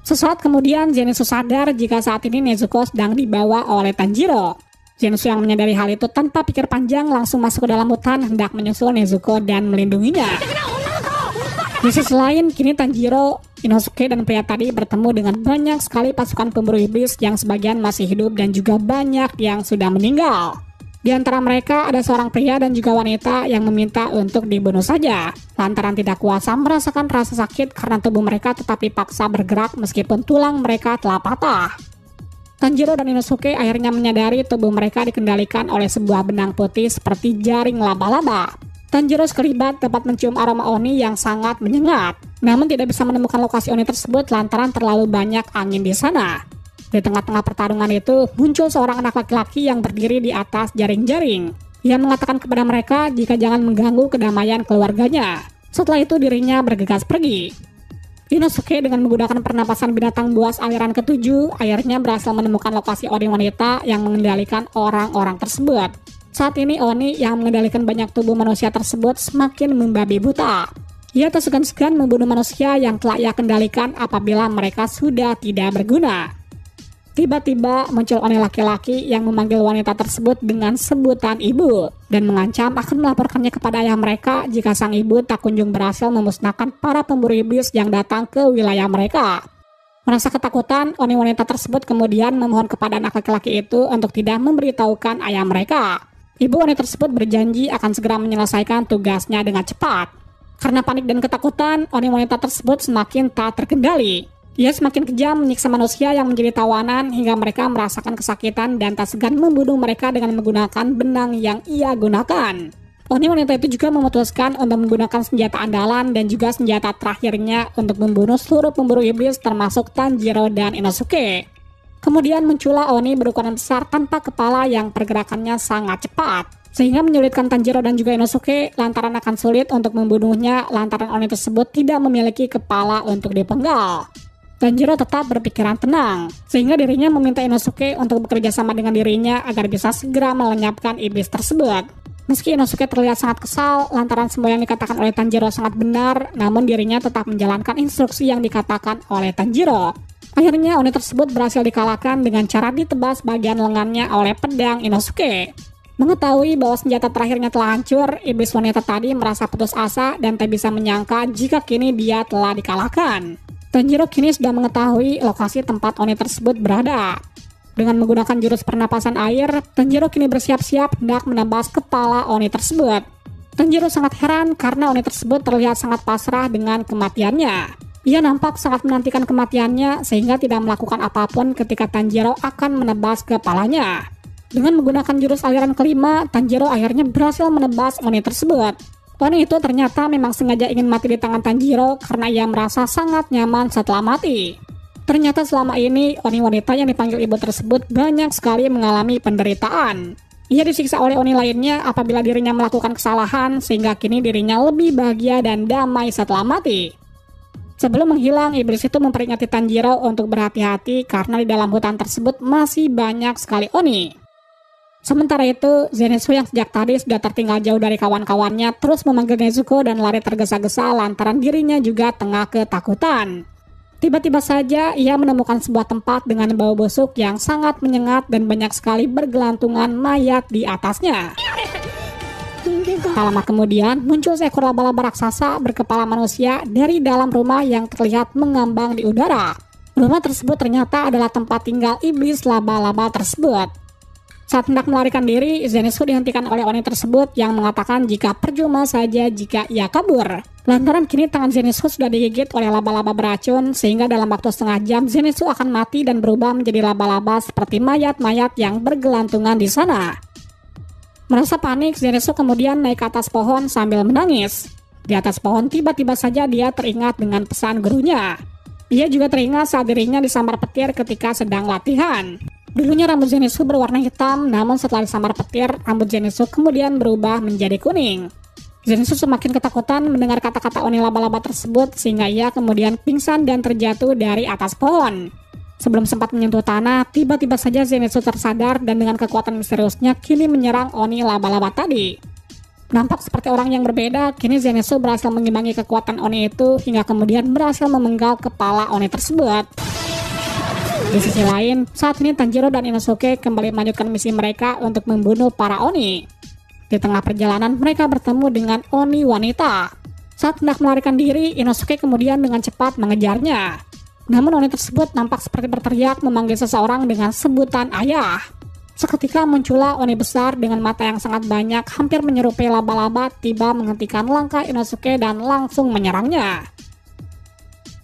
Sesaat kemudian Zenitsu sadar jika saat ini Nezuko sedang dibawa oleh Tanjiro. Zenitsu yang menyadari hal itu tanpa pikir panjang langsung masuk ke dalam hutan hendak menyusul Nezuko dan melindunginya. Di sisi lain, kini Tanjiro, Inosuke, dan pria tadi bertemu dengan banyak sekali pasukan pemburu iblis yang sebagian masih hidup dan juga banyak yang sudah meninggal. Di antara mereka ada seorang pria dan juga wanita yang meminta untuk dibunuh saja, lantaran tidak kuasa merasakan rasa sakit karena tubuh mereka tetap dipaksa bergerak meskipun tulang mereka telah patah. Tanjiro dan Inosuke akhirnya menyadari tubuh mereka dikendalikan oleh sebuah benang putih seperti jaring laba-laba. Tanjiro sekelibat dapat mencium aroma oni yang sangat menyengat, namun tidak bisa menemukan lokasi oni tersebut lantaran terlalu banyak angin di sana. Di tengah-tengah pertarungan itu, muncul seorang anak laki-laki yang berdiri di atas jaring-jaring. Ia mengatakan kepada mereka jika jangan mengganggu kedamaian keluarganya. Setelah itu dirinya bergegas pergi. Inosuke dengan menggunakan pernapasan binatang buas aliran ke-7, akhirnya berhasil menemukan lokasi oni wanita yang mengendalikan orang-orang tersebut. Saat ini Oni yang mengendalikan banyak tubuh manusia tersebut semakin membabi buta. Ia tak segan-segan membunuh manusia yang telah ia kendalikan apabila mereka sudah tidak berguna. Tiba-tiba muncul Oni laki-laki yang memanggil wanita tersebut dengan sebutan ibu dan mengancam akan melaporkannya kepada ayah mereka jika sang ibu tak kunjung berhasil memusnahkan para pemburu iblis yang datang ke wilayah mereka. Merasa ketakutan, Oni wanita tersebut kemudian memohon kepada anak laki-laki itu untuk tidak memberitahukan ayah mereka. Ibu wanita tersebut berjanji akan segera menyelesaikan tugasnya dengan cepat. Karena panik dan ketakutan, Oni wanita tersebut semakin tak terkendali. Ia semakin kejam menyiksa manusia yang menjadi tawanan hingga mereka merasakan kesakitan dan tak segan membunuh mereka dengan menggunakan benang yang ia gunakan. Oni wanita itu juga memutuskan untuk menggunakan senjata andalan dan juga senjata terakhirnya untuk membunuh seluruh pemburu iblis termasuk Tanjiro dan Inosuke. Kemudian muncullah Oni berukuran besar tanpa kepala yang pergerakannya sangat cepat, sehingga menyulitkan Tanjiro dan juga Inosuke lantaran akan sulit untuk membunuhnya lantaran Oni tersebut tidak memiliki kepala untuk dipenggal. Tanjiro tetap berpikiran tenang, sehingga dirinya meminta Inosuke untuk bekerja sama dengan dirinya agar bisa segera melenyapkan iblis tersebut. Meski Inosuke terlihat sangat kesal lantaran semua yang dikatakan oleh Tanjiro sangat benar, namun dirinya tetap menjalankan instruksi yang dikatakan oleh Tanjiro. Akhirnya Oni tersebut berhasil dikalahkan dengan cara ditebas bagian lengannya oleh pedang Inosuke. Mengetahui bahwa senjata terakhirnya telah hancur, iblis wanita tadi merasa putus asa dan tak bisa menyangka jika kini dia telah dikalahkan. Tanjiro kini sudah mengetahui lokasi tempat Oni tersebut berada. Dengan menggunakan jurus pernapasan air, Tanjiro kini bersiap-siap hendak menebas kepala Oni tersebut. Tanjiro sangat heran karena Oni tersebut terlihat sangat pasrah dengan kematiannya. Ia nampak sangat menantikan kematiannya sehingga tidak melakukan apapun ketika Tanjiro akan menebas kepalanya. Dengan menggunakan jurus aliran kelima, Tanjiro akhirnya berhasil menebas Oni tersebut. Oni itu ternyata memang sengaja ingin mati di tangan Tanjiro karena ia merasa sangat nyaman setelah mati. Ternyata selama ini Oni wanita yang dipanggil ibu tersebut banyak sekali mengalami penderitaan. Ia disiksa oleh Oni lainnya apabila dirinya melakukan kesalahan sehingga kini dirinya lebih bahagia dan damai setelah mati. Sebelum menghilang, iblis itu memperingati Tanjiro untuk berhati-hati karena di dalam hutan tersebut masih banyak sekali Oni. Sementara itu, Zenitsu yang sejak tadi sudah tertinggal jauh dari kawan-kawannya terus memanggil Nezuko dan lari tergesa-gesa lantaran dirinya juga tengah ketakutan. Tiba-tiba saja ia menemukan sebuah tempat dengan bau busuk yang sangat menyengat dan banyak sekali bergelantungan mayat di atasnya. Tak lama kemudian muncul seekor laba-laba raksasa berkepala manusia dari dalam rumah yang terlihat mengambang di udara. Rumah tersebut ternyata adalah tempat tinggal iblis laba-laba tersebut. Saat hendak melarikan diri, Zenitsu dihentikan oleh Oni tersebut yang mengatakan jika percuma saja jika ia kabur. Lantaran kini tangan Zenitsu sudah digigit oleh laba-laba beracun sehingga dalam waktu setengah jam Zenitsu akan mati dan berubah menjadi laba-laba seperti mayat-mayat yang bergelantungan di sana. Merasa panik, Zenitsu kemudian naik ke atas pohon sambil menangis. Di atas pohon tiba-tiba saja dia teringat dengan pesan gurunya. Ia juga teringat saat dirinya disambar petir ketika sedang latihan. Dulunya rambut Zenitsu berwarna hitam, namun setelah disambar petir, rambut Zenitsu kemudian berubah menjadi kuning. Zenitsu semakin ketakutan mendengar kata-kata Oni laba-laba tersebut sehingga ia kemudian pingsan dan terjatuh dari atas pohon. Sebelum sempat menyentuh tanah, tiba-tiba saja Zenitsu tersadar dan dengan kekuatan misteriusnya kini menyerang Oni laba-laba tadi. Nampak seperti orang yang berbeda, kini Zenitsu berhasil mengimbangi kekuatan Oni itu hingga kemudian berhasil memenggal kepala Oni tersebut. Di sisi lain, saat ini Tanjiro dan Inosuke kembali melanjutkan misi mereka untuk membunuh para Oni. Di tengah perjalanan, mereka bertemu dengan Oni wanita. Saat hendak melarikan diri, Inosuke kemudian dengan cepat mengejarnya. Namun Oni tersebut nampak seperti berteriak memanggil seseorang dengan sebutan ayah. Seketika muncullah Oni besar dengan mata yang sangat banyak, hampir menyerupai laba-laba, tiba menghentikan langkah Inosuke dan langsung menyerangnya.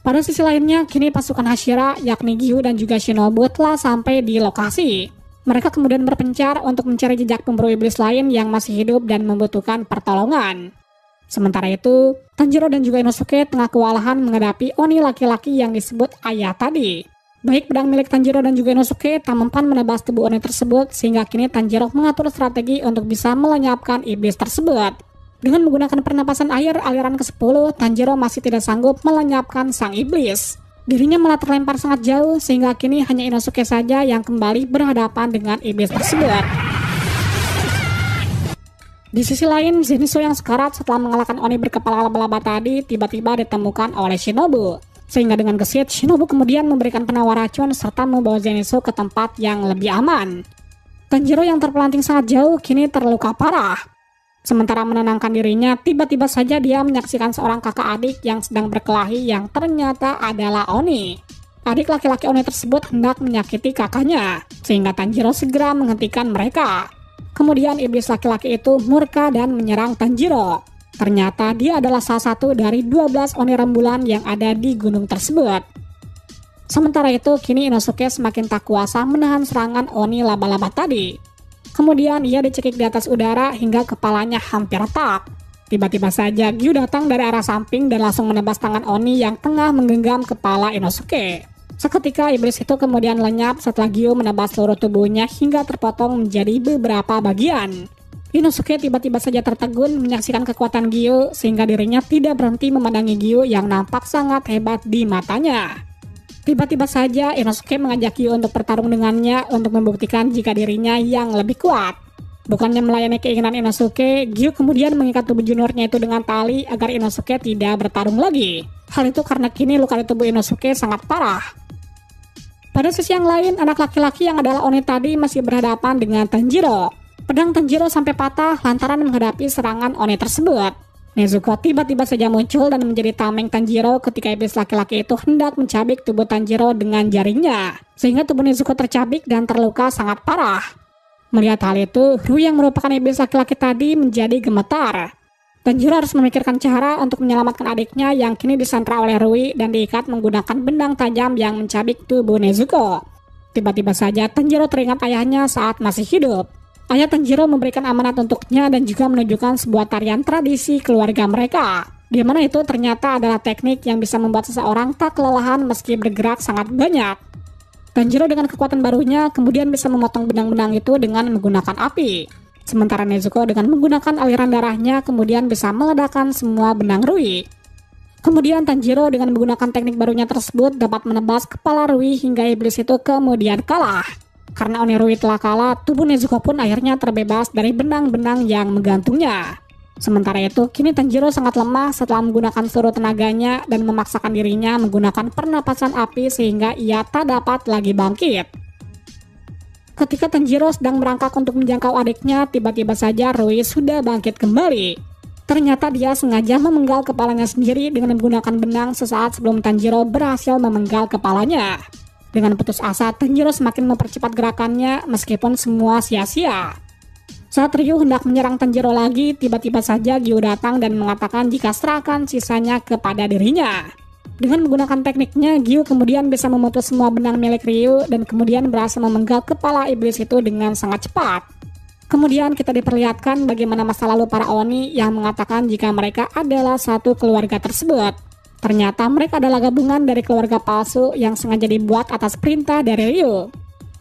Pada sisi lainnya, kini pasukan Hashira, yakni Giyu dan juga Shinobu telah sampai di lokasi. Mereka kemudian berpencar untuk mencari jejak pemburu iblis lain yang masih hidup dan membutuhkan pertolongan. Sementara itu, Tanjiro dan juga Inosuke tengah kewalahan menghadapi Oni laki-laki yang disebut ayah tadi. Baik pedang milik Tanjiro dan juga Inosuke tak mempan menebas tubuh Oni tersebut, sehingga kini Tanjiro mengatur strategi untuk bisa melenyapkan iblis tersebut. Dengan menggunakan pernapasan air aliran ke-10, Tanjiro masih tidak sanggup melenyapkan sang iblis. Dirinya malah terlempar sangat jauh sehingga kini hanya Inosuke saja yang kembali berhadapan dengan iblis tersebut. Di sisi lain, Zenitsu yang sekarat setelah mengalahkan Oni berkepala laba-laba tadi tiba-tiba ditemukan oleh Shinobu. Sehingga dengan gesit, Shinobu kemudian memberikan penawar racun serta membawa Zenitsu ke tempat yang lebih aman. Tanjiro yang terpelanting sangat jauh kini terluka parah. Sementara menenangkan dirinya, tiba-tiba saja dia menyaksikan seorang kakak adik yang sedang berkelahi yang ternyata adalah Oni. Adik laki-laki Oni tersebut hendak menyakiti kakaknya, sehingga Tanjiro segera menghentikan mereka. Kemudian iblis laki-laki itu murka dan menyerang Tanjiro. Ternyata dia adalah salah satu dari 12 Oni rembulan yang ada di gunung tersebut. Sementara itu, kini Inosuke semakin tak kuasa menahan serangan Oni laba-laba tadi. Kemudian ia dicekik di atas udara hingga kepalanya hampir retak. Tiba-tiba saja Giyu datang dari arah samping dan langsung menebas tangan Oni yang tengah menggenggam kepala Inosuke. Seketika iblis itu kemudian lenyap setelah Giyu menebas seluruh tubuhnya hingga terpotong menjadi beberapa bagian. Inosuke tiba-tiba saja tertegun menyaksikan kekuatan Giyu sehingga dirinya tidak berhenti memandangi Giyu yang nampak sangat hebat di matanya. Tiba-tiba saja Inosuke mengajak Giyu untuk bertarung dengannya untuk membuktikan jika dirinya yang lebih kuat. Bukannya melayani keinginan Inosuke, Giyu kemudian mengikat tubuh juniornya itu dengan tali agar Inosuke tidak bertarung lagi. Hal itu karena kini luka di tubuh Inosuke sangat parah. Pada sisi yang lain, anak laki-laki yang adalah Oni tadi masih berhadapan dengan Tanjiro. Pedang Tanjiro sampai patah lantaran menghadapi serangan Oni tersebut. Nezuko tiba-tiba saja muncul dan menjadi tameng Tanjiro ketika iblis laki-laki itu hendak mencabik tubuh Tanjiro dengan jaringnya, sehingga tubuh Nezuko tercabik dan terluka sangat parah. Melihat hal itu, Rui yang merupakan iblis laki-laki tadi menjadi gemetar. Tanjiro harus memikirkan cara untuk menyelamatkan adiknya yang kini disandra oleh Rui dan diikat menggunakan benang tajam yang mencabik tubuh Nezuko. Tiba-tiba saja Tanjiro teringat ayahnya saat masih hidup. Ayah Tanjiro memberikan amanat untuknya dan juga menunjukkan sebuah tarian tradisi keluarga mereka, di mana itu ternyata adalah teknik yang bisa membuat seseorang tak kelelahan meski bergerak sangat banyak. Tanjiro dengan kekuatan barunya kemudian bisa memotong benang-benang itu dengan menggunakan api. Sementara Nezuko dengan menggunakan aliran darahnya kemudian bisa meledakkan semua benang Rui. Kemudian Tanjiro dengan menggunakan teknik barunya tersebut dapat menebas kepala Rui hingga iblis itu kemudian kalah. Karena Oni Rui telah kalah, tubuh Nezuko pun akhirnya terbebas dari benang-benang yang menggantungnya. Sementara itu, kini Tanjiro sangat lemah setelah menggunakan seluruh tenaganya dan memaksakan dirinya menggunakan pernapasan api sehingga ia tak dapat lagi bangkit. Ketika Tanjiro sedang merangkak untuk menjangkau adiknya, tiba-tiba saja Rui sudah bangkit kembali. Ternyata dia sengaja memenggal kepalanya sendiri dengan menggunakan benang sesaat sebelum Tanjiro berhasil memenggal kepalanya. Dengan putus asa, Tanjiro semakin mempercepat gerakannya meskipun semua sia-sia. Saat Ryu hendak menyerang Tanjiro lagi, tiba-tiba saja Giyu datang dan mengatakan jika serahkan sisanya kepada dirinya. Dengan menggunakan tekniknya, Giyu kemudian bisa memutus semua benang milik Ryu dan kemudian berhasil memenggal kepala iblis itu dengan sangat cepat. Kemudian kita diperlihatkan bagaimana masa lalu para Oni yang mengatakan jika mereka adalah satu keluarga tersebut. Ternyata mereka adalah gabungan dari keluarga palsu yang sengaja dibuat atas perintah dari Ryu.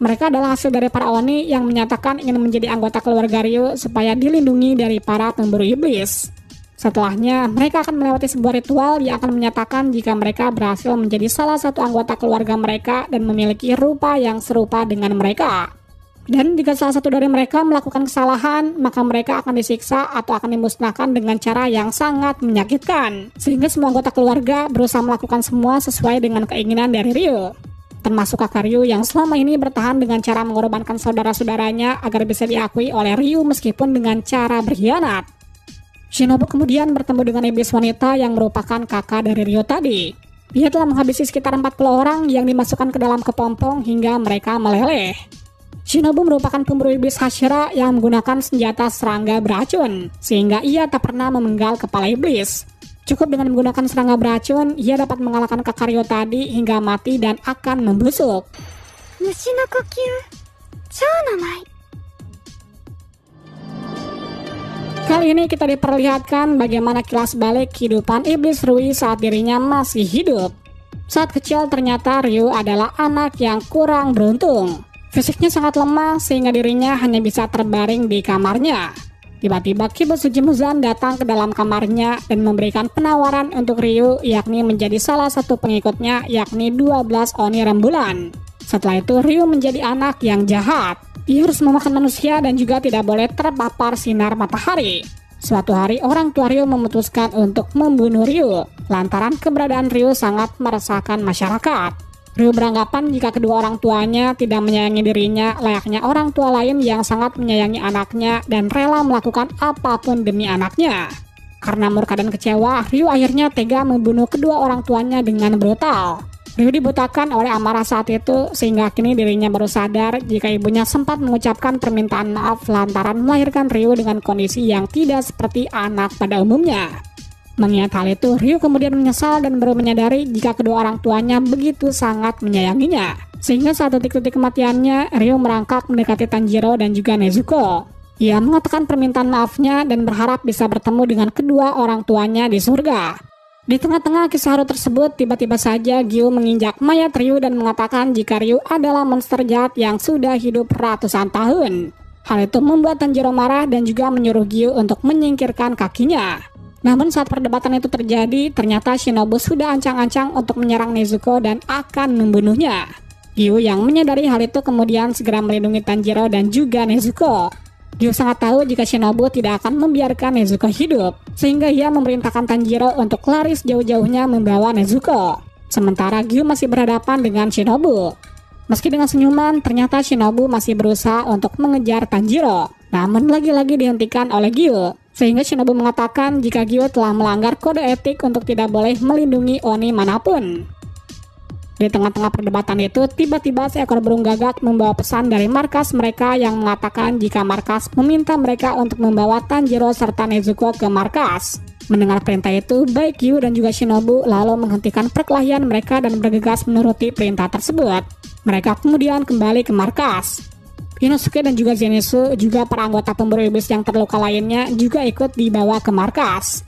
Mereka adalah hasil dari para Oni yang menyatakan ingin menjadi anggota keluarga Ryu supaya dilindungi dari para pemburu iblis. Setelahnya, mereka akan melewati sebuah ritual yang akan menyatakan jika mereka berhasil menjadi salah satu anggota keluarga mereka dan memiliki rupa yang serupa dengan mereka. Dan jika salah satu dari mereka melakukan kesalahan, maka mereka akan disiksa atau akan dimusnahkan dengan cara yang sangat menyakitkan. Sehingga semua anggota keluarga berusaha melakukan semua sesuai dengan keinginan dari Ryu. Termasuk kakak Ryu yang selama ini bertahan dengan cara mengorbankan saudara-saudaranya agar bisa diakui oleh Ryu meskipun dengan cara berkhianat. Shinobu kemudian bertemu dengan iblis wanita yang merupakan kakak dari Ryu tadi. Dia telah menghabisi sekitar 40 orang yang dimasukkan ke dalam kepompong hingga mereka meleleh. Shinobu merupakan pemburu iblis Hashira yang menggunakan senjata serangga beracun, sehingga ia tak pernah memenggal kepala iblis. Cukup dengan menggunakan serangga beracun, ia dapat mengalahkan kakak Ryu tadi hingga mati dan akan membusuk. Kali ini kita diperlihatkan bagaimana kilas balik kehidupan iblis Rui saat dirinya masih hidup. Saat kecil ternyata Ryu adalah anak yang kurang beruntung. Fisiknya sangat lemah sehingga dirinya hanya bisa terbaring di kamarnya. Tiba-tiba Kiba Sujimuzan datang ke dalam kamarnya dan memberikan penawaran untuk Ryu, yakni menjadi salah satu pengikutnya, yakni 12 Oni rembulan. Setelah itu Ryu menjadi anak yang jahat. Ia harus memakan manusia dan juga tidak boleh terpapar sinar matahari. Suatu hari orang tua Ryu memutuskan untuk membunuh Ryu, lantaran keberadaan Ryu sangat meresahkan masyarakat. Ryu beranggapan jika kedua orang tuanya tidak menyayangi dirinya layaknya orang tua lain yang sangat menyayangi anaknya dan rela melakukan apapun demi anaknya. Karena murka dan kecewa, Ryu akhirnya tega membunuh kedua orang tuanya dengan brutal. Ryu dibutakan oleh amarah saat itu sehingga kini dirinya baru sadar jika ibunya sempat mengucapkan permintaan maaf lantaran melahirkan Ryu dengan kondisi yang tidak seperti anak pada umumnya. Mengingat hal itu, Ryu kemudian menyesal dan baru menyadari jika kedua orang tuanya begitu sangat menyayanginya. Sehingga saat detik-detik kematiannya, Ryu merangkak mendekati Tanjiro dan juga Nezuko. Ia mengatakan permintaan maafnya dan berharap bisa bertemu dengan kedua orang tuanya di surga. Di tengah-tengah kisah haru tersebut, tiba-tiba saja Gyu menginjak mayat Ryu dan mengatakan jika Ryu adalah monster jahat yang sudah hidup ratusan tahun. Hal itu membuat Tanjiro marah dan juga menyuruh Gyu untuk menyingkirkan kakinya. Namun saat perdebatan itu terjadi, ternyata Shinobu sudah ancang-ancang untuk menyerang Nezuko dan akan membunuhnya. Gyu yang menyadari hal itu kemudian segera melindungi Tanjiro dan juga Nezuko. Gyu sangat tahu jika Shinobu tidak akan membiarkan Nezuko hidup, sehingga ia memerintahkan Tanjiro untuk lari jauh-jauhnya membawa Nezuko. Sementara Gyu masih berhadapan dengan Shinobu. Meski dengan senyuman, ternyata Shinobu masih berusaha untuk mengejar Tanjiro. Namun lagi-lagi dihentikan oleh Gyu. Sehingga Shinobu mengatakan jika Gyu telah melanggar kode etik untuk tidak boleh melindungi Oni manapun. Di tengah-tengah perdebatan itu, tiba-tiba seekor burung gagak membawa pesan dari markas mereka yang mengatakan jika markas meminta mereka untuk membawa Tanjiro serta Nezuko ke markas. Mendengar perintah itu, baik Gyu dan juga Shinobu lalu menghentikan perkelahian mereka dan bergegas menuruti perintah tersebut. Mereka kemudian kembali ke markas. Inosuke dan juga Zenitsu, juga para anggota pemburu iblis yang terluka lainnya juga ikut dibawa ke markas.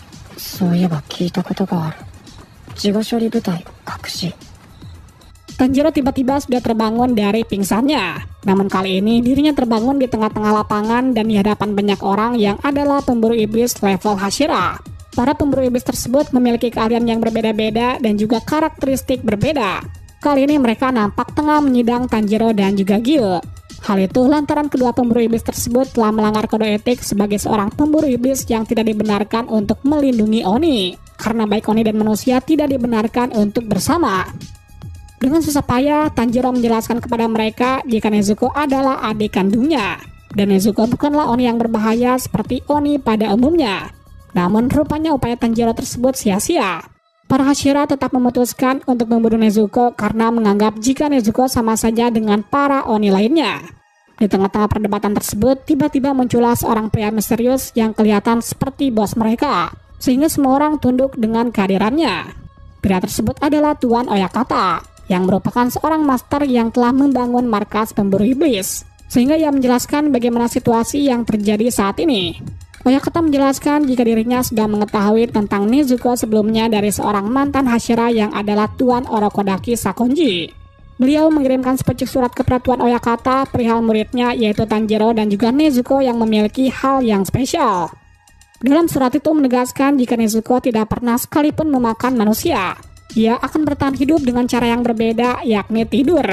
Tanjiro tiba-tiba sudah terbangun dari pingsannya. Namun kali ini dirinya terbangun di tengah-tengah lapangan dan di hadapan banyak orang yang adalah pemburu iblis level Hashira. Para pemburu iblis tersebut memiliki keahlian yang berbeda-beda dan juga karakteristik berbeda. Kali ini mereka nampak tengah menyidang Tanjiro dan juga Gyu. Hal itu lantaran kedua pemburu iblis tersebut telah melanggar kode etik sebagai seorang pemburu iblis yang tidak dibenarkan untuk melindungi Oni. Karena baik Oni dan manusia tidak dibenarkan untuk bersama. Dengan susah payah, Tanjiro menjelaskan kepada mereka jika Nezuko adalah adik kandungnya. Dan Nezuko bukanlah Oni yang berbahaya seperti Oni pada umumnya. Namun rupanya upaya Tanjiro tersebut sia-sia. Para Hashira tetap memutuskan untuk membunuh Nezuko karena menganggap jika Nezuko sama saja dengan para Oni lainnya. Di tengah-tengah perdebatan tersebut, tiba-tiba muncullah seorang pria misterius yang kelihatan seperti bos mereka, sehingga semua orang tunduk dengan kehadirannya. Pria tersebut adalah Tuan Oyakata, yang merupakan seorang master yang telah membangun markas pemburu iblis, sehingga ia menjelaskan bagaimana situasi yang terjadi saat ini. Oyakata menjelaskan jika dirinya sudah mengetahui tentang Nezuko sebelumnya dari seorang mantan Hashira yang adalah Tuan Orokodaki Sakonji. Beliau mengirimkan sepucuk surat kepada Tuan Oyakata perihal muridnya yaitu Tanjiro dan juga Nezuko yang memiliki hal yang spesial. Dalam surat itu menegaskan jika Nezuko tidak pernah sekalipun memakan manusia. Ia akan bertahan hidup dengan cara yang berbeda, yakni tidur.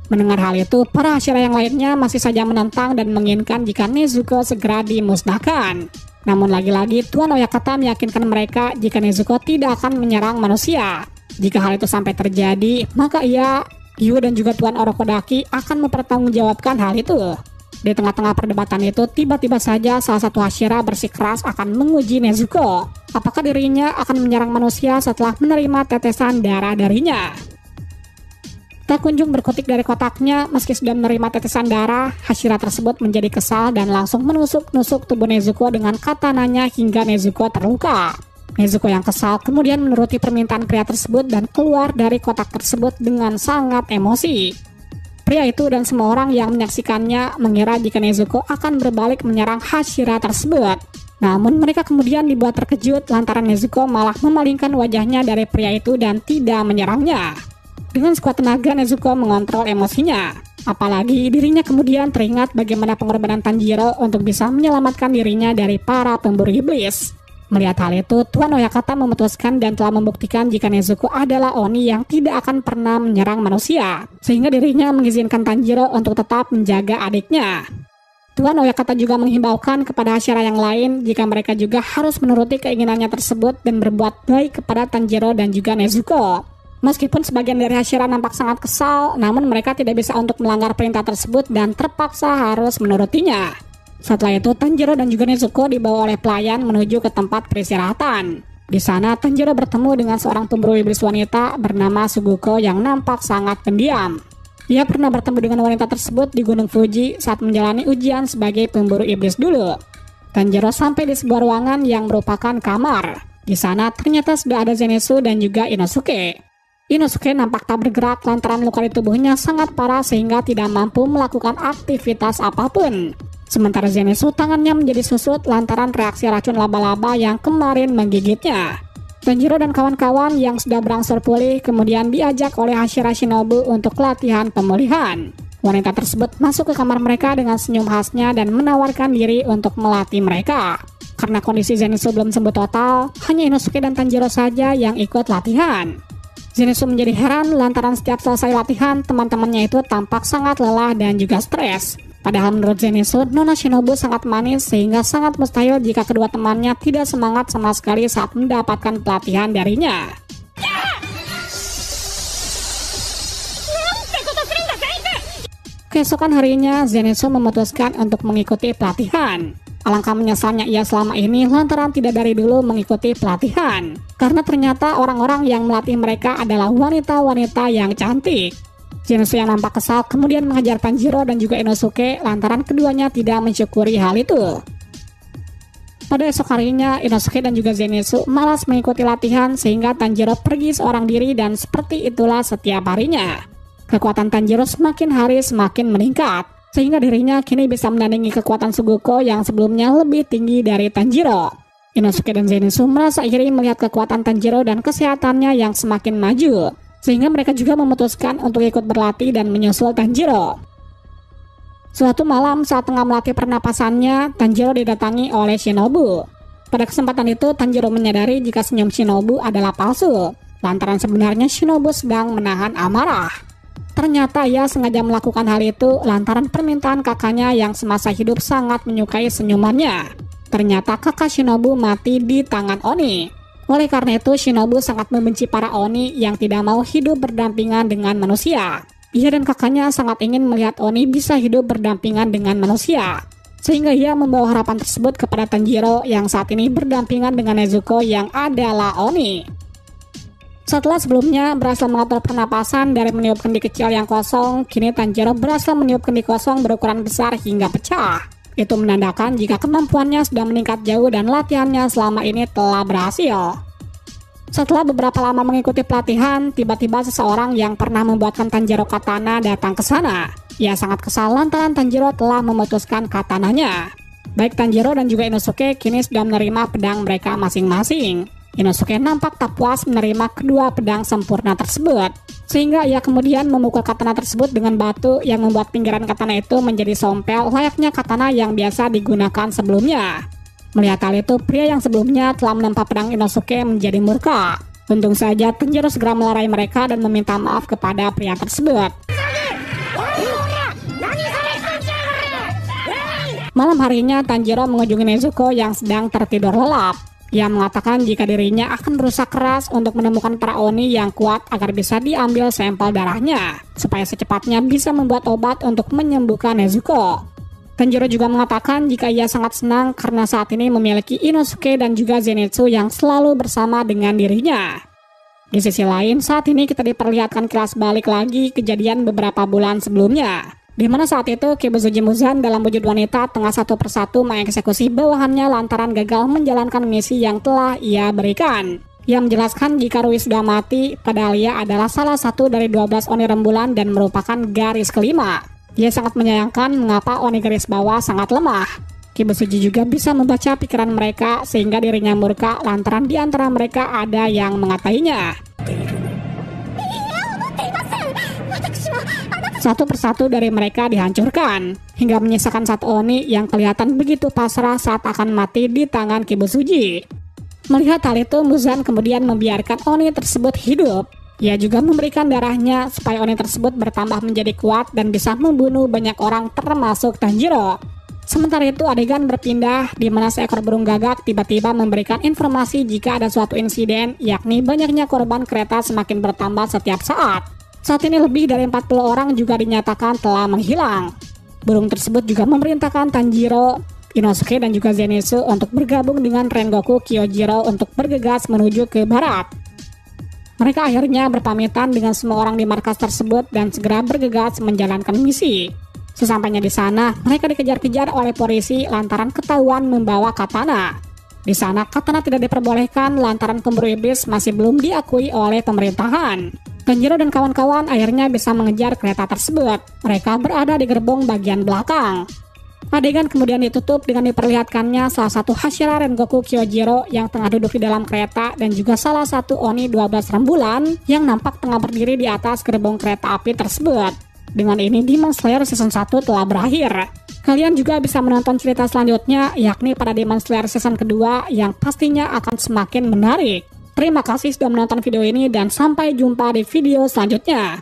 Mendengar hal itu, para Hashira yang lainnya masih saja menentang dan menginginkan jika Nezuko segera dimusnahkan. Namun lagi-lagi Tuan Oyakata meyakinkan mereka jika Nezuko tidak akan menyerang manusia. Jika hal itu sampai terjadi, maka ia, Gyu dan juga Tuan Orokodaki akan mempertanggungjawabkan hal itu. Di tengah-tengah perdebatan itu, tiba-tiba saja salah satu Hashira bersikeras akan menguji Nezuko. Apakah dirinya akan menyerang manusia setelah menerima tetesan darah darinya? Tak kunjung berkutik dari kotaknya, meski sudah menerima tetesan darah, Hashira tersebut menjadi kesal dan langsung menusuk-nusuk tubuh Nezuko dengan katananya hingga Nezuko terluka. Nezuko yang kesal kemudian menuruti permintaan pria tersebut dan keluar dari kotak tersebut dengan sangat emosi. Pria itu dan semua orang yang menyaksikannya mengira jika Nezuko akan berbalik menyerang Hashira tersebut. Namun mereka kemudian dibuat terkejut lantaran Nezuko malah memalingkan wajahnya dari pria itu dan tidak menyerangnya. Dengan sekuat tenaga Nezuko mengontrol emosinya. Apalagi dirinya kemudian teringat bagaimana pengorbanan Tanjiro untuk bisa menyelamatkan dirinya dari para pemburu iblis. Melihat hal itu, Tuan Oyakata memutuskan dan telah membuktikan jika Nezuko adalah Oni yang tidak akan pernah menyerang manusia, sehingga dirinya mengizinkan Tanjiro untuk tetap menjaga adiknya. Tuan Oyakata juga menghimbaukan kepada Hashira yang lain jika mereka juga harus menuruti keinginannya tersebut dan berbuat baik kepada Tanjiro dan juga Nezuko. Meskipun sebagian dari Hashira nampak sangat kesal, namun mereka tidak bisa untuk melanggar perintah tersebut dan terpaksa harus menurutinya. Setelah itu, Tanjiro dan juga Nezuko dibawa oleh pelayan menuju ke tempat peristirahatan. Di sana, Tanjiro bertemu dengan seorang pemburu iblis wanita bernama Suguko yang nampak sangat pendiam. Ia pernah bertemu dengan wanita tersebut di Gunung Fuji saat menjalani ujian sebagai pemburu iblis dulu. Tanjiro sampai di sebuah ruangan yang merupakan kamar. Di sana ternyata sudah ada Zenitsu dan juga Inosuke. Inosuke nampak tak bergerak lantaran luka di tubuhnya sangat parah sehingga tidak mampu melakukan aktivitas apapun. Sementara Zenitsu tangannya menjadi susut lantaran reaksi racun laba-laba yang kemarin menggigitnya. Tanjiro dan kawan-kawan yang sudah berangsur pulih kemudian diajak oleh Hashira Shinobu untuk latihan pemulihan. Wanita tersebut masuk ke kamar mereka dengan senyum khasnya dan menawarkan diri untuk melatih mereka. Karena kondisi Zenitsu belum sembuh total, hanya Inosuke dan Tanjiro saja yang ikut latihan. Zenitsu menjadi heran lantaran setiap selesai latihan, teman-temannya itu tampak sangat lelah dan juga stres. Padahal menurut Zenitsu, Nona Shinobu sangat manis sehingga sangat mustahil jika kedua temannya tidak semangat sama sekali saat mendapatkan pelatihan darinya. Keesokan harinya, Zenitsu memutuskan untuk mengikuti pelatihan. Alangkah menyesalnya ia selama ini lantaran tidak dari dulu mengikuti pelatihan. Karena ternyata orang-orang yang melatih mereka adalah wanita-wanita yang cantik. Zenitsu yang nampak kesal kemudian mengajar Tanjiro dan juga Inosuke lantaran keduanya tidak mensyukuri hal itu. Pada esok harinya, Inosuke dan juga Zenitsu malas mengikuti latihan sehingga Tanjiro pergi seorang diri dan seperti itulah setiap harinya. Kekuatan Tanjiro semakin hari semakin meningkat, sehingga dirinya kini bisa menandingi kekuatan Suguko yang sebelumnya lebih tinggi dari Tanjiro. Inosuke dan Zenitsu merasa iri melihat kekuatan Tanjiro dan kesehatannya yang semakin maju, sehingga mereka juga memutuskan untuk ikut berlatih dan menyusul Tanjiro. Suatu malam saat tengah melatih pernapasannya, Tanjiro didatangi oleh Shinobu. Pada kesempatan itu, Tanjiro menyadari jika senyum Shinobu adalah palsu, lantaran sebenarnya Shinobu sedang menahan amarah. Ternyata ia sengaja melakukan hal itu lantaran permintaan kakaknya yang semasa hidup sangat menyukai senyumannya. Ternyata kakak Shinobu mati di tangan Oni. Oleh karena itu, Shinobu sangat membenci para Oni yang tidak mau hidup berdampingan dengan manusia. Ia dan kakaknya sangat ingin melihat Oni bisa hidup berdampingan dengan manusia. Sehingga ia membawa harapan tersebut kepada Tanjiro yang saat ini berdampingan dengan Nezuko yang adalah Oni. Setelah sebelumnya berhasil mengatur pernapasan dari meniup kendi kecil yang kosong, kini Tanjiro berhasil meniup kendi kosong berukuran besar hingga pecah. Itu menandakan jika kemampuannya sudah meningkat jauh dan latihannya selama ini telah berhasil. Setelah beberapa lama mengikuti pelatihan, tiba-tiba seseorang yang pernah membuatkan Tanjiro katana datang ke sana. Ia sangat kesal lantaran Tanjiro telah memutuskan katananya. Baik Tanjiro dan juga Inosuke kini sudah menerima pedang mereka masing-masing. Inosuke nampak tak puas menerima kedua pedang sempurna tersebut. Sehingga ia kemudian memukul katana tersebut dengan batu yang membuat pinggiran katana itu menjadi sompel layaknya katana yang biasa digunakan sebelumnya. Melihat hal itu, pria yang sebelumnya telah menempa pedang Inosuke menjadi murka. Untung saja Tanjiro segera melerai mereka dan meminta maaf kepada pria tersebut. Malam harinya, Tanjiro mengunjungi Nezuko yang sedang tertidur lelap. Ia mengatakan jika dirinya akan berusaha keras untuk menemukan para Oni yang kuat agar bisa diambil sampel darahnya, supaya secepatnya bisa membuat obat untuk menyembuhkan Nezuko. Tanjiro juga mengatakan jika ia sangat senang karena saat ini memiliki Inosuke dan juga Zenitsu yang selalu bersama dengan dirinya. Di sisi lain, saat ini kita diperlihatkan kelas balik lagi kejadian beberapa bulan sebelumnya, di mana saat itu Kibuzuji Muzan dalam wujud wanita tengah satu persatu mengeksekusi bawahannya lantaran gagal menjalankan misi yang telah ia berikan. Ia menjelaskan jika Rui sudah mati, padahal ia adalah salah satu dari 12 Oni rembulan dan merupakan garis kelima. Ia sangat menyayangkan mengapa Oni garis bawah sangat lemah. Kibuzuji juga bisa membaca pikiran mereka sehingga dirinya murka lantaran di antara mereka ada yang mengatainya. Satu persatu dari mereka dihancurkan, hingga menyisakan satu Oni yang kelihatan begitu pasrah saat akan mati di tangan Kibuzuji. Melihat hal itu, Muzan kemudian membiarkan Oni tersebut hidup. Ia juga memberikan darahnya supaya Oni tersebut bertambah menjadi kuat dan bisa membunuh banyak orang termasuk Tanjiro. Sementara itu adegan berpindah di mana seekor burung gagak tiba-tiba memberikan informasi jika ada suatu insiden, yakni banyaknya korban kereta semakin bertambah setiap saat. Saat ini lebih dari 40 orang juga dinyatakan telah menghilang. Burung tersebut juga memerintahkan Tanjiro, Inosuke dan juga Zenitsu untuk bergabung dengan Rengoku Kyojiro untuk bergegas menuju ke barat. Mereka akhirnya berpamitan dengan semua orang di markas tersebut dan segera bergegas menjalankan misi. Sesampainya di sana, mereka dikejar-kejar oleh polisi lantaran ketahuan membawa katana. Di sana, katana tidak diperbolehkan lantaran pemburu iblis masih belum diakui oleh pemerintahan. Tanjiro dan kawan-kawan akhirnya bisa mengejar kereta tersebut. Mereka berada di gerbong bagian belakang. Adegan kemudian ditutup dengan diperlihatkannya salah satu Hashira Rengoku Kyojiro yang tengah duduk di dalam kereta dan juga salah satu Oni 12 rembulan yang nampak tengah berdiri di atas gerbong kereta api tersebut. Dengan ini Demon Slayer Season 1 telah berakhir. Kalian juga bisa menonton cerita selanjutnya, yakni pada Demon Slayer Season kedua yang pastinya akan semakin menarik. Terima kasih sudah menonton video ini dan sampai jumpa di video selanjutnya.